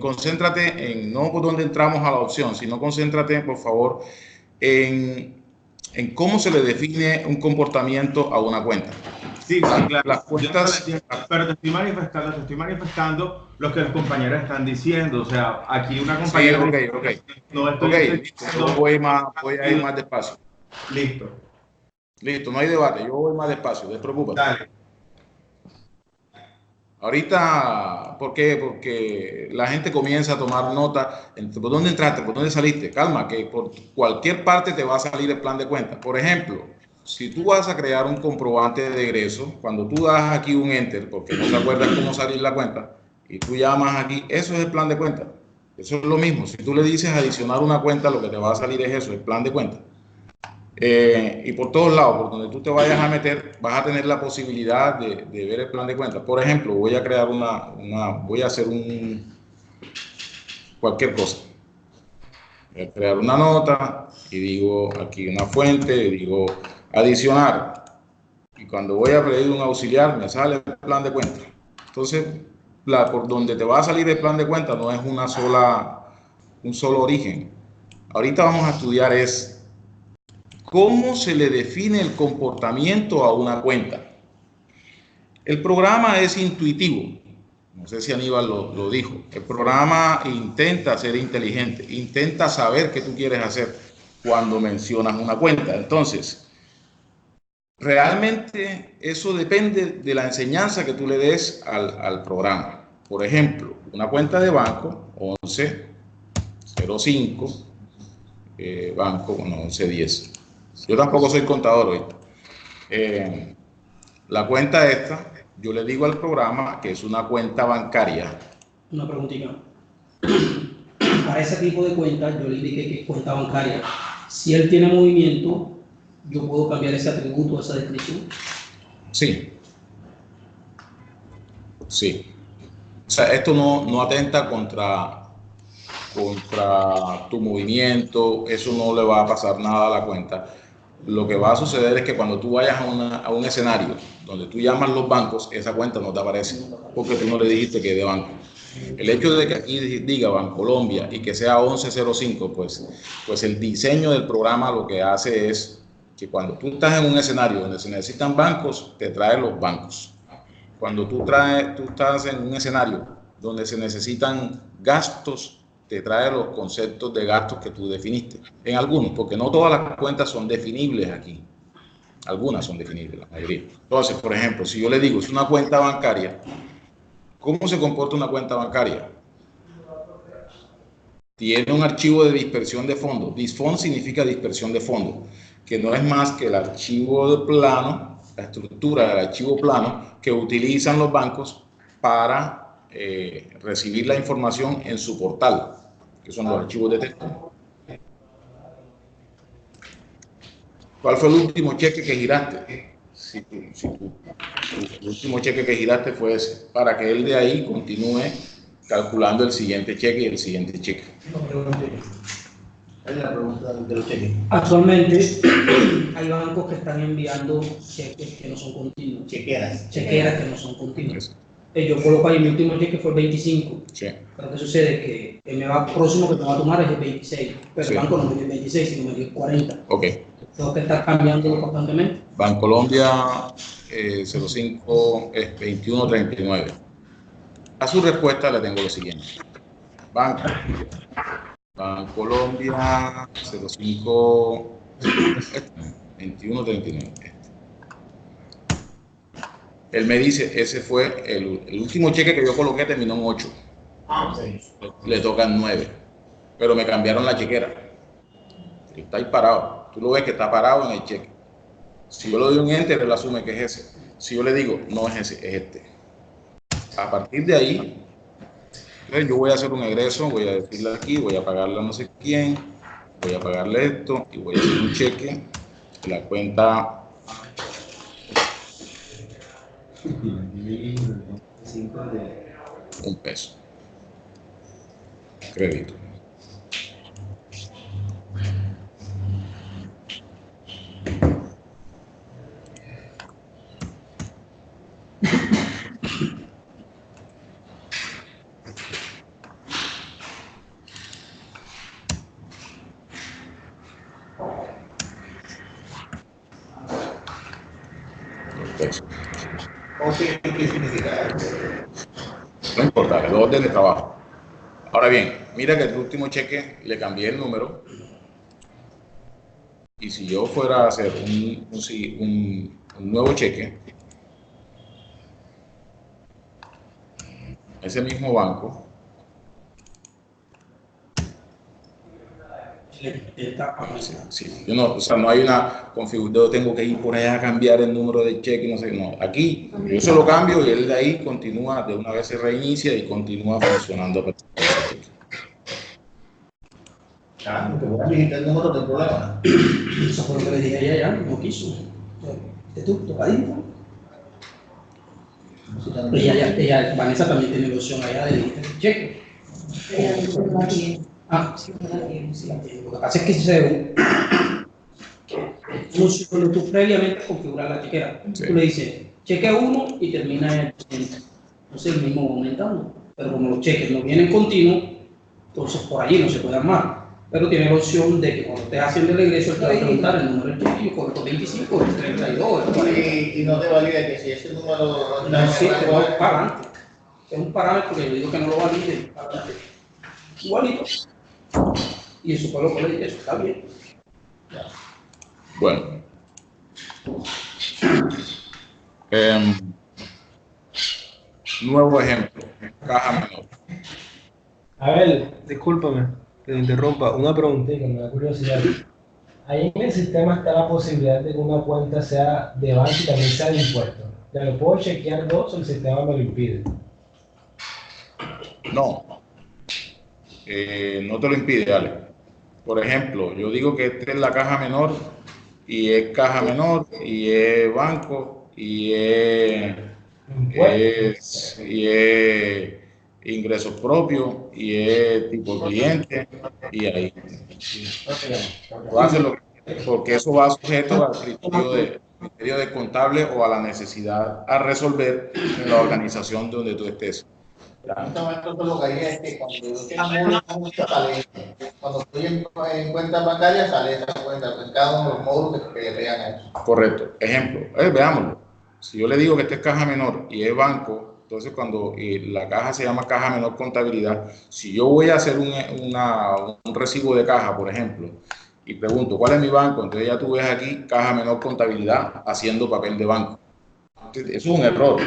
no por dónde entramos a la opción, sino concéntrate, por favor, en cómo se le define un comportamiento a una cuenta. Sí, claro. Las cuentas, pero te estoy manifestando lo que los compañeros están diciendo. O sea, aquí una compañera. Sí, ok. No estoy Yo voy a ir más despacio. Listo, no hay debate. Yo voy más despacio, despreocúpate. Dale. Ahorita, ¿por qué? Porque la gente comienza a tomar nota. ¿Por dónde entraste? ¿Por dónde saliste? Calma, que por cualquier parte te va a salir el plan de cuenta. Por ejemplo, si tú vas a crear un comprobante de egreso, cuando tú das aquí un enter, porque no te acuerdas cómo salir la cuenta, y tú llamas aquí, eso es el plan de cuenta. Eso es lo mismo. Si tú le dices adicionar una cuenta, lo que te va a salir es eso, el plan de cuenta. Y por todos lados, por donde tú te vayas a meter, vas a tener la posibilidad de ver el plan de cuenta. Por ejemplo, voy a crear voy a hacer cualquier cosa. Voy a crear una nota y digo aquí una fuente, y digo adicionar. Y cuando voy a pedir un auxiliar, me sale el plan de cuenta. Entonces, por donde te va a salir el plan de cuenta no es un solo origen. Ahorita vamos a estudiar cómo se le define el comportamiento a una cuenta. El programa es intuitivo. No sé si Aníbal lo dijo. El programa intenta ser inteligente, intenta saber qué tú quieres hacer cuando mencionas una cuenta. Entonces, realmente eso depende de la enseñanza que tú le des al programa. Por ejemplo, una cuenta de banco, 1105, banco 1110. Yo tampoco soy contador hoy. La cuenta esta, yo le digo al programa que es una cuenta bancaria. Una preguntita. Para ese tipo de cuenta, yo le indiqué que es cuenta bancaria. Si él tiene movimiento, ¿yo puedo cambiar ese atributo, esa descripción? Sí. O sea, esto no atenta contra tu movimiento, eso no le va a pasar nada a la cuenta. Lo que va a suceder es que cuando tú vayas a un escenario donde tú llamas los bancos, esa cuenta no te aparece porque tú no le dijiste que es de banco. El hecho de que aquí diga Bancolombia y que sea 1105, pues el diseño del programa lo que hace es que cuando tú estás en un escenario donde se necesitan bancos, te trae los bancos. Cuando tú estás en un escenario donde se necesitan gastos, te trae los conceptos de gastos que tú definiste. En algunos, porque no todas las cuentas son definibles aquí. Algunas son definibles, la mayoría. Entonces, por ejemplo, si yo le digo, es una cuenta bancaria, ¿cómo se comporta una cuenta bancaria? Tiene un archivo de dispersión de fondos. DISFON significa dispersión de fondos, que no es más que el archivo de plano, la estructura del archivo plano que utilizan los bancos para recibir la información en su portal, que son los archivos de texto. ¿Cuál fue el último cheque que giraste? El último cheque que giraste fue ese, para que él de ahí continúe calculando el siguiente cheque y el siguiente cheque. Es la pregunta de los cheques. Actualmente hay bancos que están enviando cheques que no son continuos. Chequeras. Chequeras que no son continuas. Yo coloco ahí mi último cheque fue el 25. Sí. Pero ¿qué sucede? Que el próximo que me va a tomar es el 26. Pero Sí. el banco no me dio el 26, sino me dio el 40. Ok. Tengo que estar cambiando constantemente. Bancolombia 05 es 2139. A su respuesta le tengo lo siguiente. Bancolombia 05 2139. Él me dice, ese fue el último cheque que yo coloqué, terminó en 8. Le tocan 9. Pero me cambiaron la chequera. Está ahí parado. Tú lo ves que está parado en el cheque. Si yo le doy un enter, él asume que es ese. Si yo le digo, no es ese, es este. A partir de ahí, entonces yo voy a hacer un egreso, voy a decirle aquí, voy a pagarle a no sé quién, voy a pagarle esto y voy a hacer un cheque de la cuenta 1 peso. Crédito. ¿Qué significa? No importa, el orden de trabajo. Ahora bien, mira que el último cheque le cambié el número. Y si yo fuera a hacer un nuevo cheque, ese mismo banco, sí, yo no, o sea, no hay una configuración, yo tengo que ir por allá a cambiar el número de cheque, no sé, no, aquí yo se lo cambio y él de ahí continúa, de una vez se reinicia y continúa funcionando. Claro, te voy a digitar el número del problema. Eso fue lo que le dije a ella ya, no quiso. Tú, tocadito. Ella, Vanessa también tiene la opción allá de digitar el cheque. Sí la tiene. Lo que pasa es que cuando tú previamente configuras la chequera, tú le dices cheque 1 y termina en el 80. Entonces el mismo va aumentando. Pero como los cheques no vienen continuos, entonces por allí no se puede armar. Pero tiene la opción de que cuando estés haciendo el egreso, él te va a preguntar el número del cheque, yo coloco 25, el 32, el 40. Y no te valida que si ese número no existe, no es para adelante. Es un parámetro que yo digo que no lo valide, para adelante. Igualito. Y eso fue lo que le dije, eso está bien. Bueno. Nuevo ejemplo, caja menor. A ver, discúlpame que te interrumpa, una preguntita, me da curiosidad. Ahí en el sistema está la posibilidad de que una cuenta sea de banco y también sea de impuestos. ¿Te lo puedo chequear dos o el sistema me lo impide? No, no te lo impide, Ale. Por ejemplo, yo digo que esta es la caja menor y es caja menor y es banco y es ingresos propios y es tipo cliente y ahí. Tú haces lo que, porque eso va sujeto al criterio de contable o a la necesidad a resolver en la organización donde tú estés. Lo que hay es que cuando yo tengo mucha sale, cuando estoy en cuenta bancaria sale esa cuenta, en cada uno de los módulos que le pegan a eso. Correcto. Ejemplo, veámoslo. Si yo le digo que esta es caja menor y es banco, entonces cuando la caja se llama caja menor contabilidad, si yo voy a hacer un recibo de caja, por ejemplo, y pregunto ¿cuál es mi banco? Entonces ya tú ves aquí caja menor contabilidad haciendo papel de banco. Eso es un error,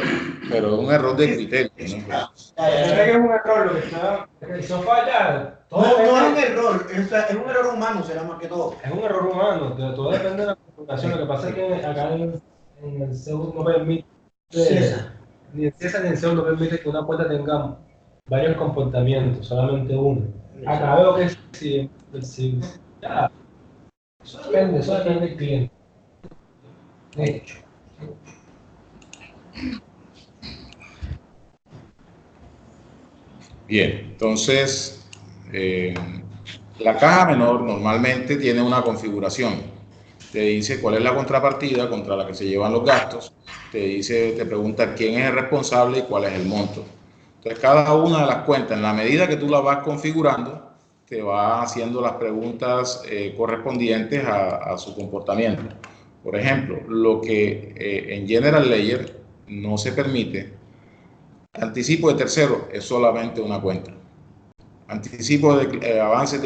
pero es un error de criterio, ¿no? Yo sé que es un error, lo que está, eso falla. No es un error, es un error humano, será más que todo. Es un error humano, todo depende de la configuración. Lo que pasa es que acá en el CEU no permite, ni en CESA ni en CEU no permite que una cuenta tenga varios comportamientos, solamente uno. Acá veo que si ya, eso depende del cliente. De hecho. Bien, entonces La caja menor normalmente tiene una configuración. Te dice cuál es la contrapartida contra la que se llevan los gastos. Te pregunta quién es el responsable y cuál es el monto. Entonces, cada una de las cuentas, en la medida que tú la vas configurando, te va haciendo las preguntas correspondientes a su comportamiento. Por ejemplo, lo que en General Ledger no se permite, anticipo de tercero es solamente una cuenta. Anticipo de avances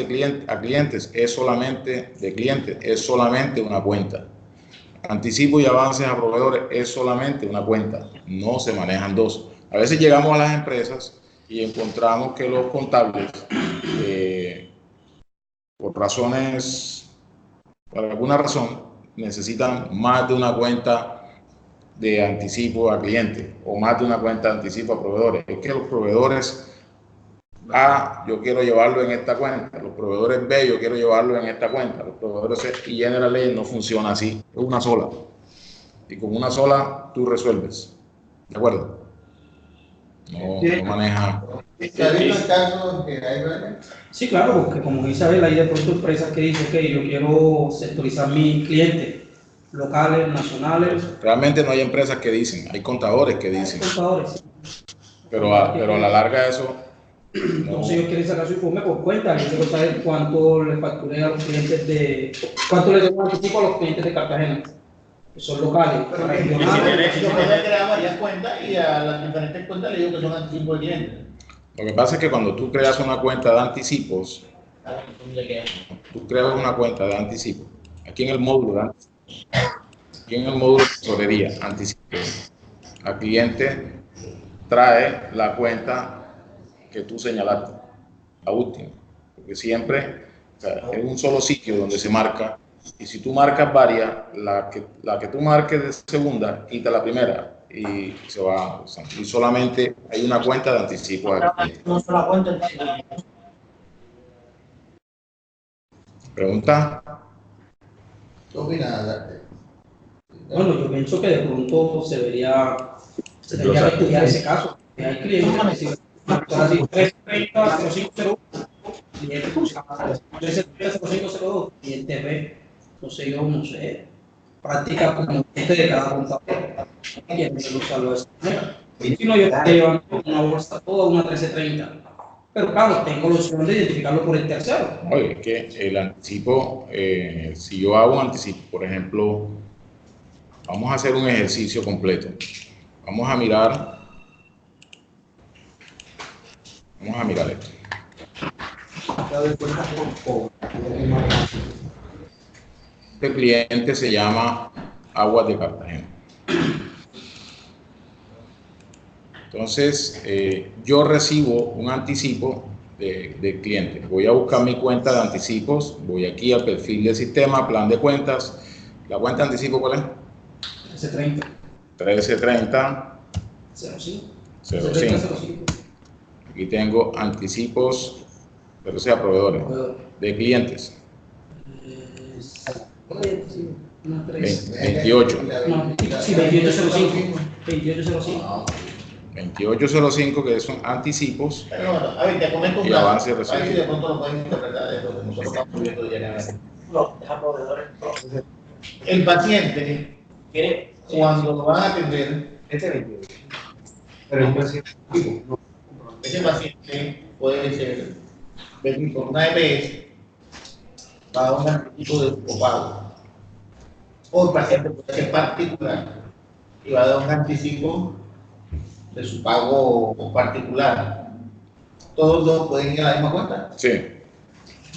a clientes es solamente una cuenta. Anticipo y avances a proveedores es solamente una cuenta, no se manejan dos. A veces llegamos a las empresas y encontramos que los contables, por alguna razón, necesitan más de una cuenta de anticipo a clientes o más de una cuenta de anticipo a proveedores. Es que los proveedores A, yo quiero llevarlo en esta cuenta, los proveedores B, yo quiero llevarlo en esta cuenta, los proveedores C, y General Ledger no funciona así, es una sola. Y con una sola tú resuelves. ¿De acuerdo? No maneja. ¿Se ha visto el caso que hay? Sí, claro, porque como dice Abel, hay de pronto empresas que dicen que yo quiero sectorizar mis clientes locales, nacionales. Realmente no hay empresas que dicen, hay contadores que dicen. Hay contadores. Pero a la larga eso. Entonces ellos quieren sacar su informe por cuenta. Yo quiero saber cuánto le facturé a los clientes cuánto le debo anticipo a los clientes de Cartagena, que son locales. Pero yo puedo crear varias cuentas y a las diferentes cuentas le digo que son anticipos de clientes. Lo que pasa es que cuando tú creas una cuenta de anticipos, tú creas una cuenta de anticipos. Aquí en el módulo de anticipos, aquí en el módulo de tesorería, anticipos, al cliente trae la cuenta que tú señalaste, la última, porque siempre, o sea, es un solo sitio donde se marca, y si tú marcas varias, la que tú marques de segunda, quita la primera y se va, o sea, y solamente hay una cuenta de anticipo. ¿Pregunta? ¿Qué opinas? Bueno, yo pienso que de pronto se debería estudiar ese caso. Hay clientes que así 330 0501 cliente 330 0502 cliente B. Entonces yo no sé, práctica como cliente de cada contador. Quieren usarlo de esa manera. Y si no, yo estoy llevando una bolsa toda, una 1330. Pero claro, tengo la opción de identificarlo por el tercero. Oye, es que el anticipo, si yo hago un anticipo, por ejemplo, vamos a hacer un ejercicio completo. Vamos a mirar esto. Este cliente se llama Aguas de Cartagena. Entonces, yo recibo un anticipo de cliente. Voy a buscar mi cuenta de anticipos. Voy aquí al perfil del sistema, plan de cuentas. ¿La cuenta de anticipo cuál es? 1330. 1330. 05. Aquí tengo anticipos, pero sea proveedores, de clientes. 28. Sí, 2805. 2805. 2805, que son anticipos. Pero bueno, a ver, te comento un y caso. avance A ver si recibido. de pronto lo pueden interpretar de lo que nosotros estamos viendo diariamente. El paciente, cuando lo van a atender, ese paciente puede ser venir por una EPS, va a un anticipo de copago. O el paciente puede ser particular y va a dar un anticipo de su pago particular. ¿Todos dos pueden ir a la misma cuenta? Sí.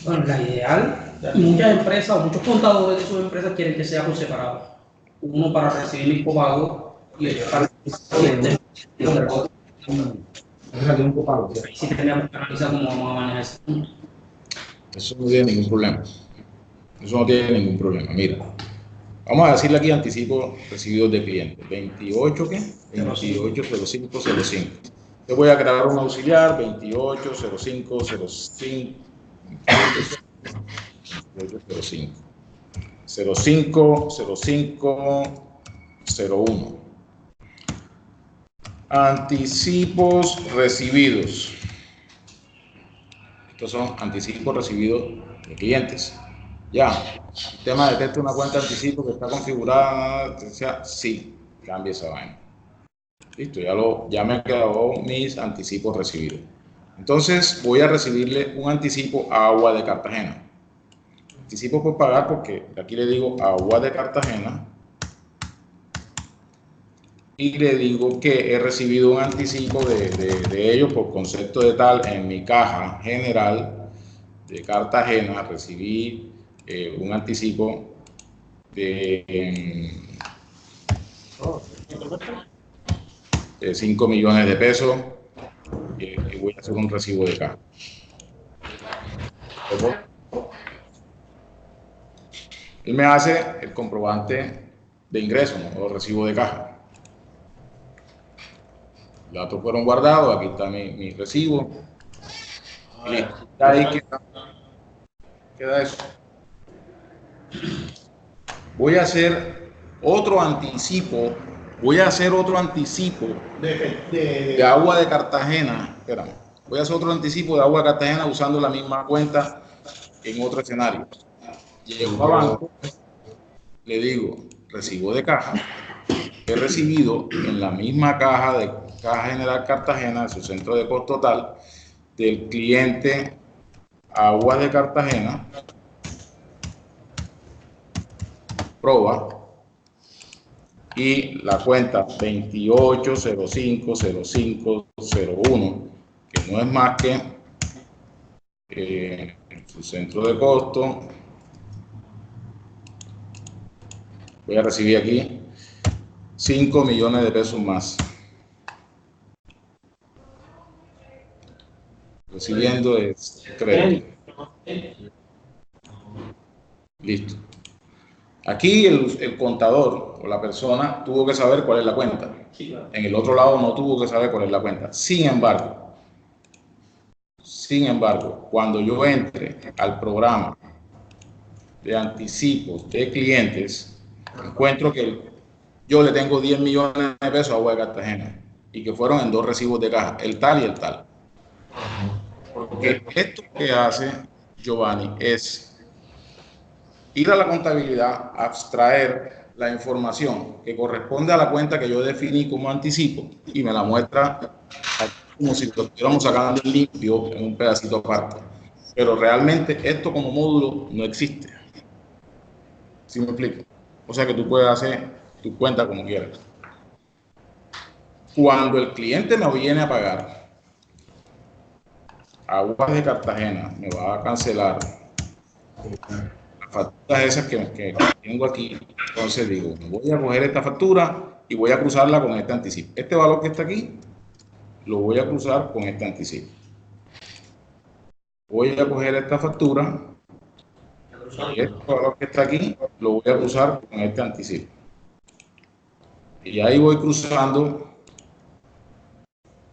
Bueno, la ideal, muchas empresas o muchos contadores de sus empresas quieren que sea por separado. Uno para recibir el copago y otro para recibir el copago. Sí, tenemos que analizar cómo vamos a manejar ese punto. Eso no tiene ningún problema. Eso no tiene ningún problema. Mira, vamos a decirle aquí anticipo recibidos de clientes. 28, ¿qué? 280505. Yo voy a crear un auxiliar, 280505. 050501. Anticipos recibidos. Estos son anticipos recibidos de clientes. Ya, el tema detecta una cuenta de anticipo que está configurada, o sea, sí, cambia esa vaina. Listo, ya me han quedado mis anticipos recibidos. Entonces voy a recibirle un anticipo a Agua de Cartagena. Anticipo por pagar porque aquí le digo Agua de Cartagena y le digo que he recibido un anticipo de ellos por concepto de tal en mi caja general de Cartagena. Recibí un anticipo de 5 millones de pesos y voy a hacer un recibo de caja. Él me hace el comprobante de ingreso, ¿no? O recibo de caja. Los datos fueron guardados, aquí está mi recibo. Y listo. Ahí queda eso. Voy a hacer otro anticipo. De Agua de Cartagena. Espérame. Voy a hacer otro anticipo de Agua de Cartagena usando la misma cuenta en otro escenario. Llego a banco, le digo recibo de caja. He recibido en la misma caja de Caja General Cartagena, su centro de costo total, del cliente Agua de Cartagena, proba, y la cuenta 28050501, que no es más que su centro de costo. Voy a recibir aquí 5 millones de pesos más. Recibiendo es crédito. Listo. Aquí el contador o la persona tuvo que saber cuál es la cuenta. En el otro lado no tuvo que saber cuál es la cuenta. Sin embargo, cuando yo entre al programa de anticipos de clientes, encuentro que yo le tengo 10 millones de pesos a Agua de Cartagena y que fueron en 2 recibos de caja, el tal y el tal. Porque esto que hace Giovanni es ir a la contabilidad, abstraer la información que corresponde a la cuenta que yo definí como anticipo y me la muestra como si lo estuviéramos sacando limpio en un pedacito aparte. Pero realmente esto como módulo no existe. ¿Sí me explico? O sea que tú puedes hacer tu cuenta como quieras. Cuando el cliente me viene a pagar, Aguas de Cartagena me va a cancelar las facturas esas que tengo aquí. Entonces digo, voy a coger esta factura y voy a cruzarla con este anticipo. Este valor que está aquí lo voy a cruzar con este anticipo. Voy a coger esta factura y este valor que está aquí lo voy a cruzar con este anticipo. Y ahí voy cruzando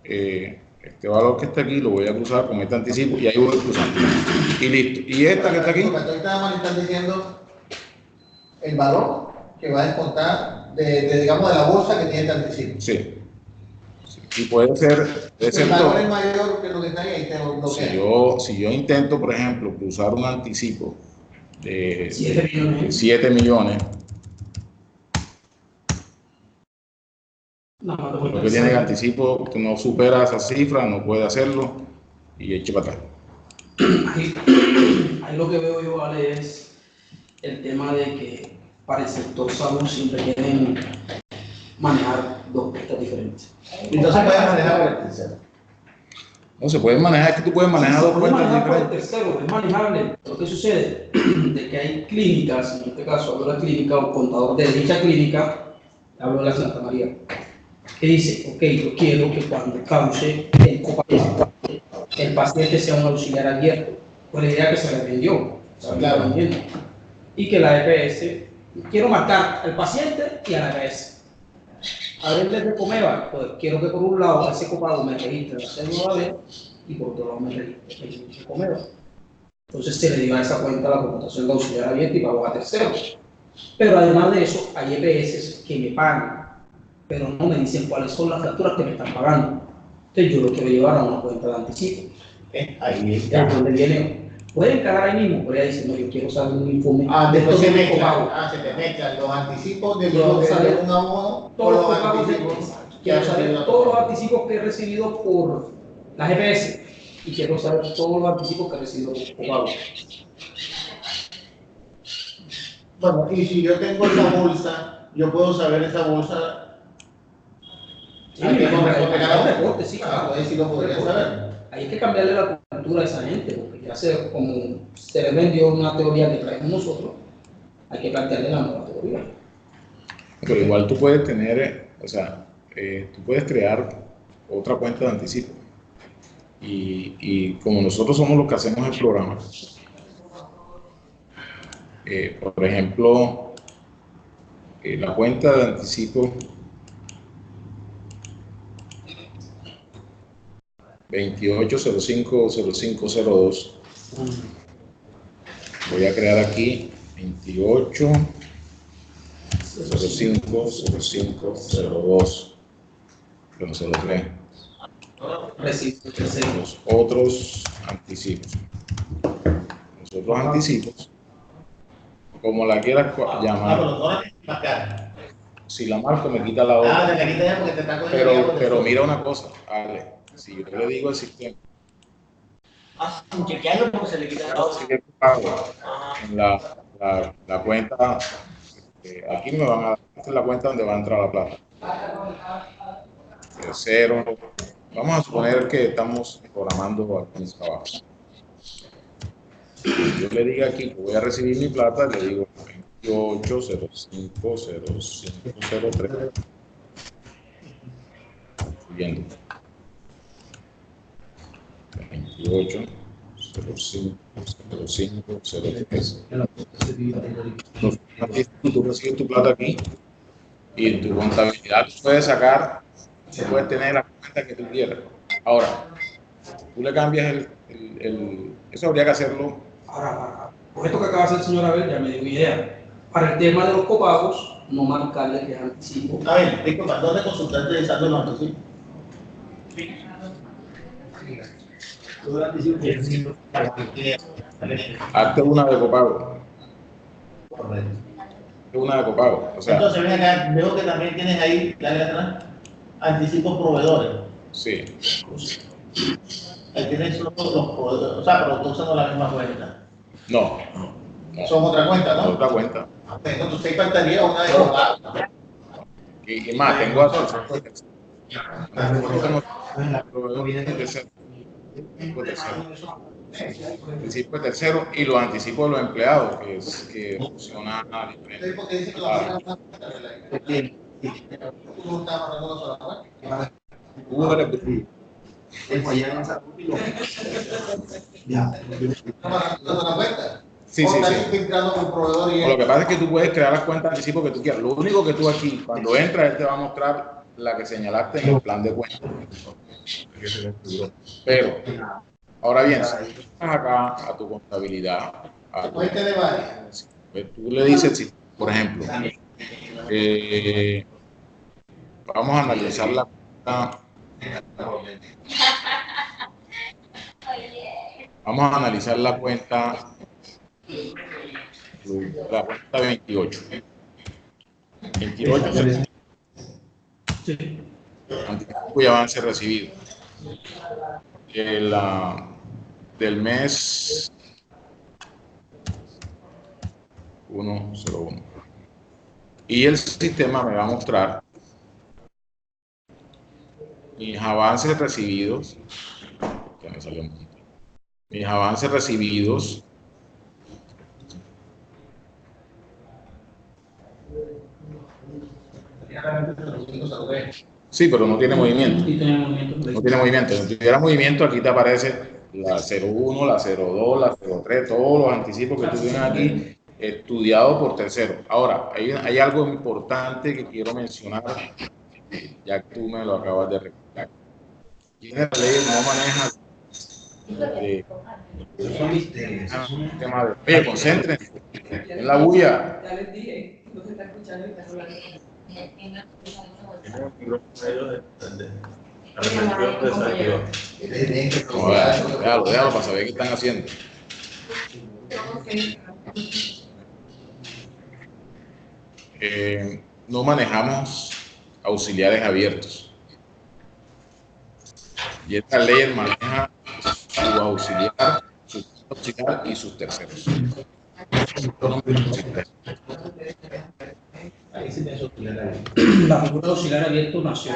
este valor que está aquí, lo voy a cruzar con este anticipo y ahí voy cruzando. Y listo. Y esta que está aquí. Están diciendo el valor que va a descontar digamos, de la bolsa que tiene este anticipo. Sí. Y puede ser el valor es mayor que lo que está ahí, te lo bloquea. Si yo intento, por ejemplo, cruzar un anticipo de 7 millones, lo que tiene el anticipo que no supera esa cifra, no puede hacerlo y eche para atrás. Ahí lo que veo yo, vale, es el tema de que para el sector salud siempre quieren manejar 2 cuentas diferentes. Entonces puedes manejar por el tercero. No se puede manejar, es que tú puedes manejar 2 cuentas diferentes. Por el tercero, es manejable. Lo que sucede de que hay clínicas, en este caso hablo de la clínica o contador de dicha clínica, hablo de la Santa María, que dice, ok, yo quiero que cuando cause el copago, el paciente sea un auxiliar abierto. Pues la idea que se le vendió, y que la EPS, quiero matar al paciente y a la EPS. A ver, desde Comeva, pues quiero que por un lado ese copago me registre la cédula B y por otro lado me registre el Comeva. Entonces se le dio a esa cuenta la computación de auxiliar abierto y pago a terceros. Pero además de eso, hay EPS que me pagan, pero no me dicen cuáles son las facturas que me están pagando. Entonces yo lo quiero llevar a una cuenta de anticipo. Ahí Ya, está. donde viene, pueden calar ahí mismo, pero ella dice, no, yo quiero saber un informe. Después se estos mezclan, copagos. se te mezclan los anticipos de Quiero los saber de un abono todos los con los copagos anticipos que quiero ha saber recibido. todos los anticipos que he recibido por la GPS y quiero saber todos los anticipos que he recibido por copagos. Bueno, y si yo tengo esa bolsa, yo puedo saber esa bolsa. Sí, ¿A qué hay corresponde cada un uno? reporte, sí, claro. Ahí sí lo podría saber. Hay que cambiarle la cultura a esa gente, porque ya como se les vendió una teoría que traemos nosotros, hay que plantearle la nueva teoría. Pero igual tú puedes tener, o sea, tú puedes crear otra cuenta de anticipo. Y como nosotros somos los que hacemos el programa, por ejemplo, la cuenta de anticipo 28050502. Voy a crear aquí 28050502. Que no se lo creen. Los otros anticipos. Los otros anticipos, como la quieras llamar. Pero no la tienes que marcar. Si la marco me quita la otra. Te la quitas ya porque te está cogiendo. Pero mira una cosa, Ale, si yo le digo al sistema, sin chequearlo porque se le quita la otra. si yo pago en la cuenta, aquí me van a dar, esta es la cuenta donde va a entrar la plata. Tercero, vamos a suponer que estamos programando aquí abajo. Yo le digo aquí que voy a recibir mi plata, le digo 28050503. Subiendo. 28050503. Tú recibes tu plata aquí y en tu contabilidad tú puedes sacar, puedes tener la cuenta que tú quieras. Ahora, tú le cambias eso habría que hacerlo. Ahora, por esto que acaba de hacer el señor Abel, ya me dio una idea. Para el tema de los copagos, no marcarle que es anticipo. A ver, disculpa, ¿dónde consultaste utilizando los anticipos? Hazte una de copago. Correcto. Una de copago. O sea, Entonces, ven acá, veo que también tienes ahí, la atrás, anticipos proveedores. sí. Ahí tienes los proveedores, o sea, pero tú usando la misma cuenta. No. Son otra cuenta, ¿no? Otra cuenta. Entonces ahí faltaría una de copago. Y más, tengo asociación. Anticipo de tercero y los anticipos de los empleados, que funciona a diferentes. ¿Por qué dice que lo van a una cuenta? ¿Tú estás mandando una sola cuenta? Sí, sí, sí. Filtrando con proveedor y Lo que pasa es que tú puedes crear las cuentas de anticipo que tú quieras. Lo único que tú aquí, cuando entras, él te va a mostrar la que señalaste en el plan de cuentas. Pero, ahora bien, si tú vas acá a tu contabilidad, cuenta de varias. pues tú le dices, por ejemplo, vamos a analizar la cuenta. Vamos a analizar la cuenta 28. 28 anticipo y avance recibido. Del mes 101. Y el sistema me va a mostrar mis avances recibidos. Ya me salió un montón. Mis avances recibidos. Sí, pero no tiene movimiento. No tiene movimiento. Si tuviera movimiento, aquí te aparece la 01, la 02, la 03, todos los anticipos que tú tienes aquí estudiados por terceros. Ahora, hay algo importante que quiero mencionar, ya que tú me lo acabas de recordar. La ley no maneja tema de, oye, concéntrense en la bulla. Ya les dije, no se está escuchando y está hablando. No, déjalo para saber qué están haciendo. No manejamos auxiliares abiertos. Y esta ley maneja su auxiliar, su auxiliar y sus terceros. La figura de auxiliar abierto nació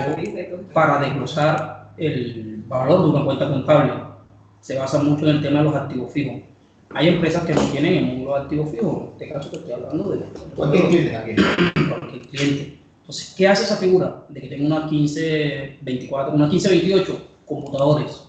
para desglosar el valor de una cuenta contable. Se basa mucho en el tema de los activos fijos. Hay empresas que no tienen el módulo de activos fijos. En este caso te estoy hablando de ¿Cuántos clientes aquí? cualquier cliente. Entonces, ¿qué hace esa figura? De que tengo una 1524, una 1528 computadores.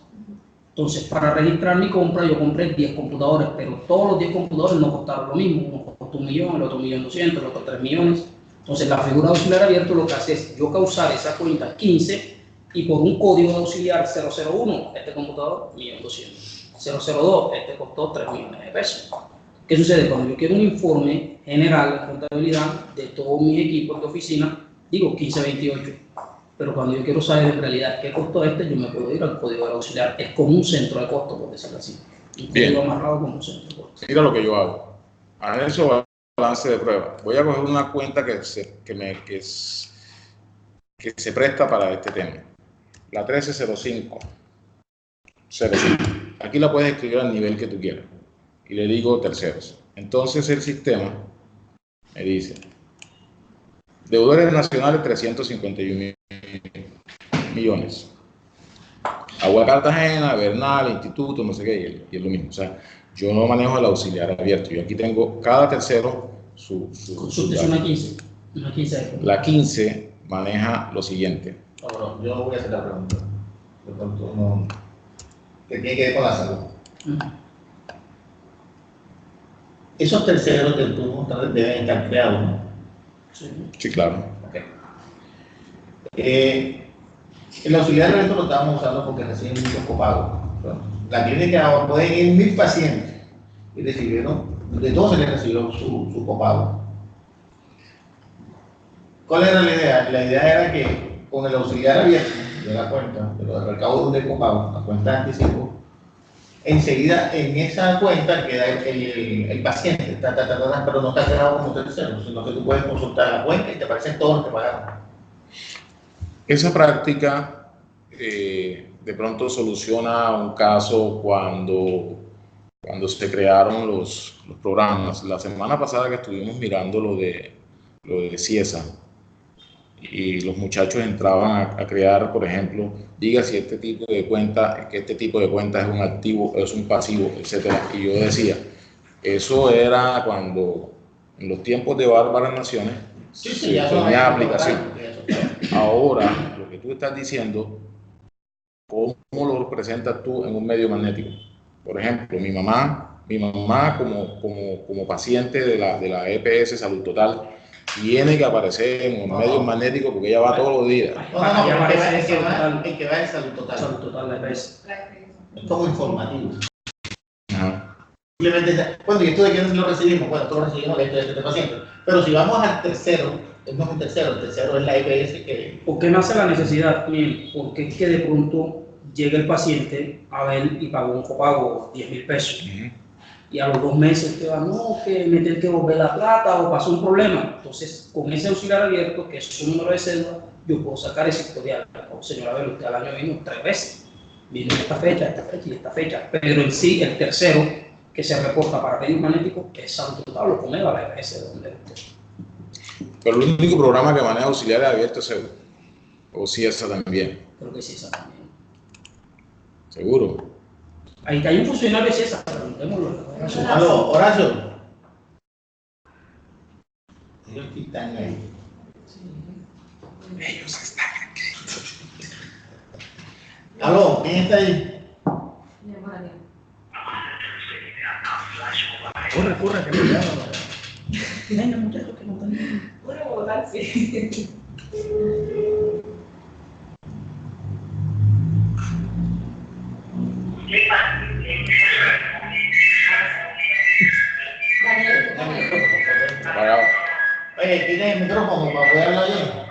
Entonces, para registrar mi compra, yo compré 10 computadores, pero todos los 10 computadores no costaron lo mismo. Uno costó 1 millón, el otro 1.200.000, el otro 3 millones. Entonces, la figura de auxiliar abierto lo que hace es yo causar esa cuenta 15 y por un código de auxiliar 001, este computador, 1.200.000. 002, este costó 3 millones de pesos. ¿Qué sucede? Cuando yo quiero un informe general de contabilidad de todos mis equipos de oficina, digo 1528. Pero cuando yo quiero saber en realidad qué costó este, yo me puedo ir al código del auxiliar. Es como un centro de costo, por decirlo así. Un código amarrado como un centro de costo. Mira lo que yo hago. A eso balance de prueba. Voy a coger una cuenta que se presta para este tema. La 1305. Aquí la puedes escribir al nivel que tú quieras. Y le digo terceros. Entonces el sistema me dice deudores nacionales 351 millones. Agua Cartagena, Bernal, Instituto, no sé qué, y es lo mismo. O sea, yo no manejo el auxiliar abierto. Yo aquí tengo cada tercero su Es una 15. Una 15. La 15 maneja lo siguiente. No, yo voy a hacer la pregunta. De pronto no. ¿Qué tiene que ver con la salud? Esos terceros del turno deben estar creados, ¿no? Sí, claro. Okay. El auxiliar abierto lo estábamos usando porque reciben muchos copagos. La clínica pueden ir 1000 pacientes y recibieron, de todos se les recibió su copago. ¿Cuál era la idea? La idea era que con el auxiliar abierto de la cuenta, de los recaudos de copago, la cuenta de anticipo, enseguida en esa cuenta queda el paciente, pero no está cerrado como tercero, sino que tú puedes consultar la cuenta y te aparecen todos los que pagaron. Esa práctica de pronto soluciona un caso cuando se crearon los programas. La semana pasada que estuvimos mirando lo de CIESA y los muchachos entraban a crear, por ejemplo, diga si este tipo de cuenta es un activo, es un pasivo, etcétera. Y yo decía, eso era cuando en los tiempos de Bárbaras Naciones se tenía aplicación. Ahora, lo que tú estás diciendo, ¿cómo lo presentas tú en un medio magnético? Por ejemplo, mi mamá como paciente de la EPS Salud Total, tiene que aparecer en un medio magnético porque ella va todos los días. No, el que va es Salud Total. Salud Total, la EPS. Es como informativo. Ajá. Simplemente, bueno, y esto de quién lo recibimos, bueno, todos recibimos este paciente. Pero si vamos al tercero, no es un tercero, el tercero es la EPS que... ¿Por qué nace la necesidad? Miren, porque es que de pronto llega el paciente a ver y pagó un copago 10.000 pesos. Y a los 2 meses te va, no, que me tiene que volver la plata o pasó un problema. Entonces, con ese auxiliar abierto, que es su número de cédula, yo puedo sacar ese historial. Oh, señora, a ver, usted al año vino 3 veces. Vino esta fecha y esta fecha. Pero en sí, el tercero que se reporta para pedir magnético es Salud Total, lo pone la EPS de donde usted. Pero el único programa que maneja auxiliares abiertos es CEU. O CIESA también. Creo que sí, esa también. ¿Seguro? Ahí hay un funcionario de CIESA, preguntémoslo. Aló, Horacio. Ellos están ahí. Ellos están aquí. Aló, ¿quién está ahí? Corre, que me llama. Venga, muchachos, que no están bien. Una boda, sí. Oye, ¿tienes el micrófono para poder hablar bien?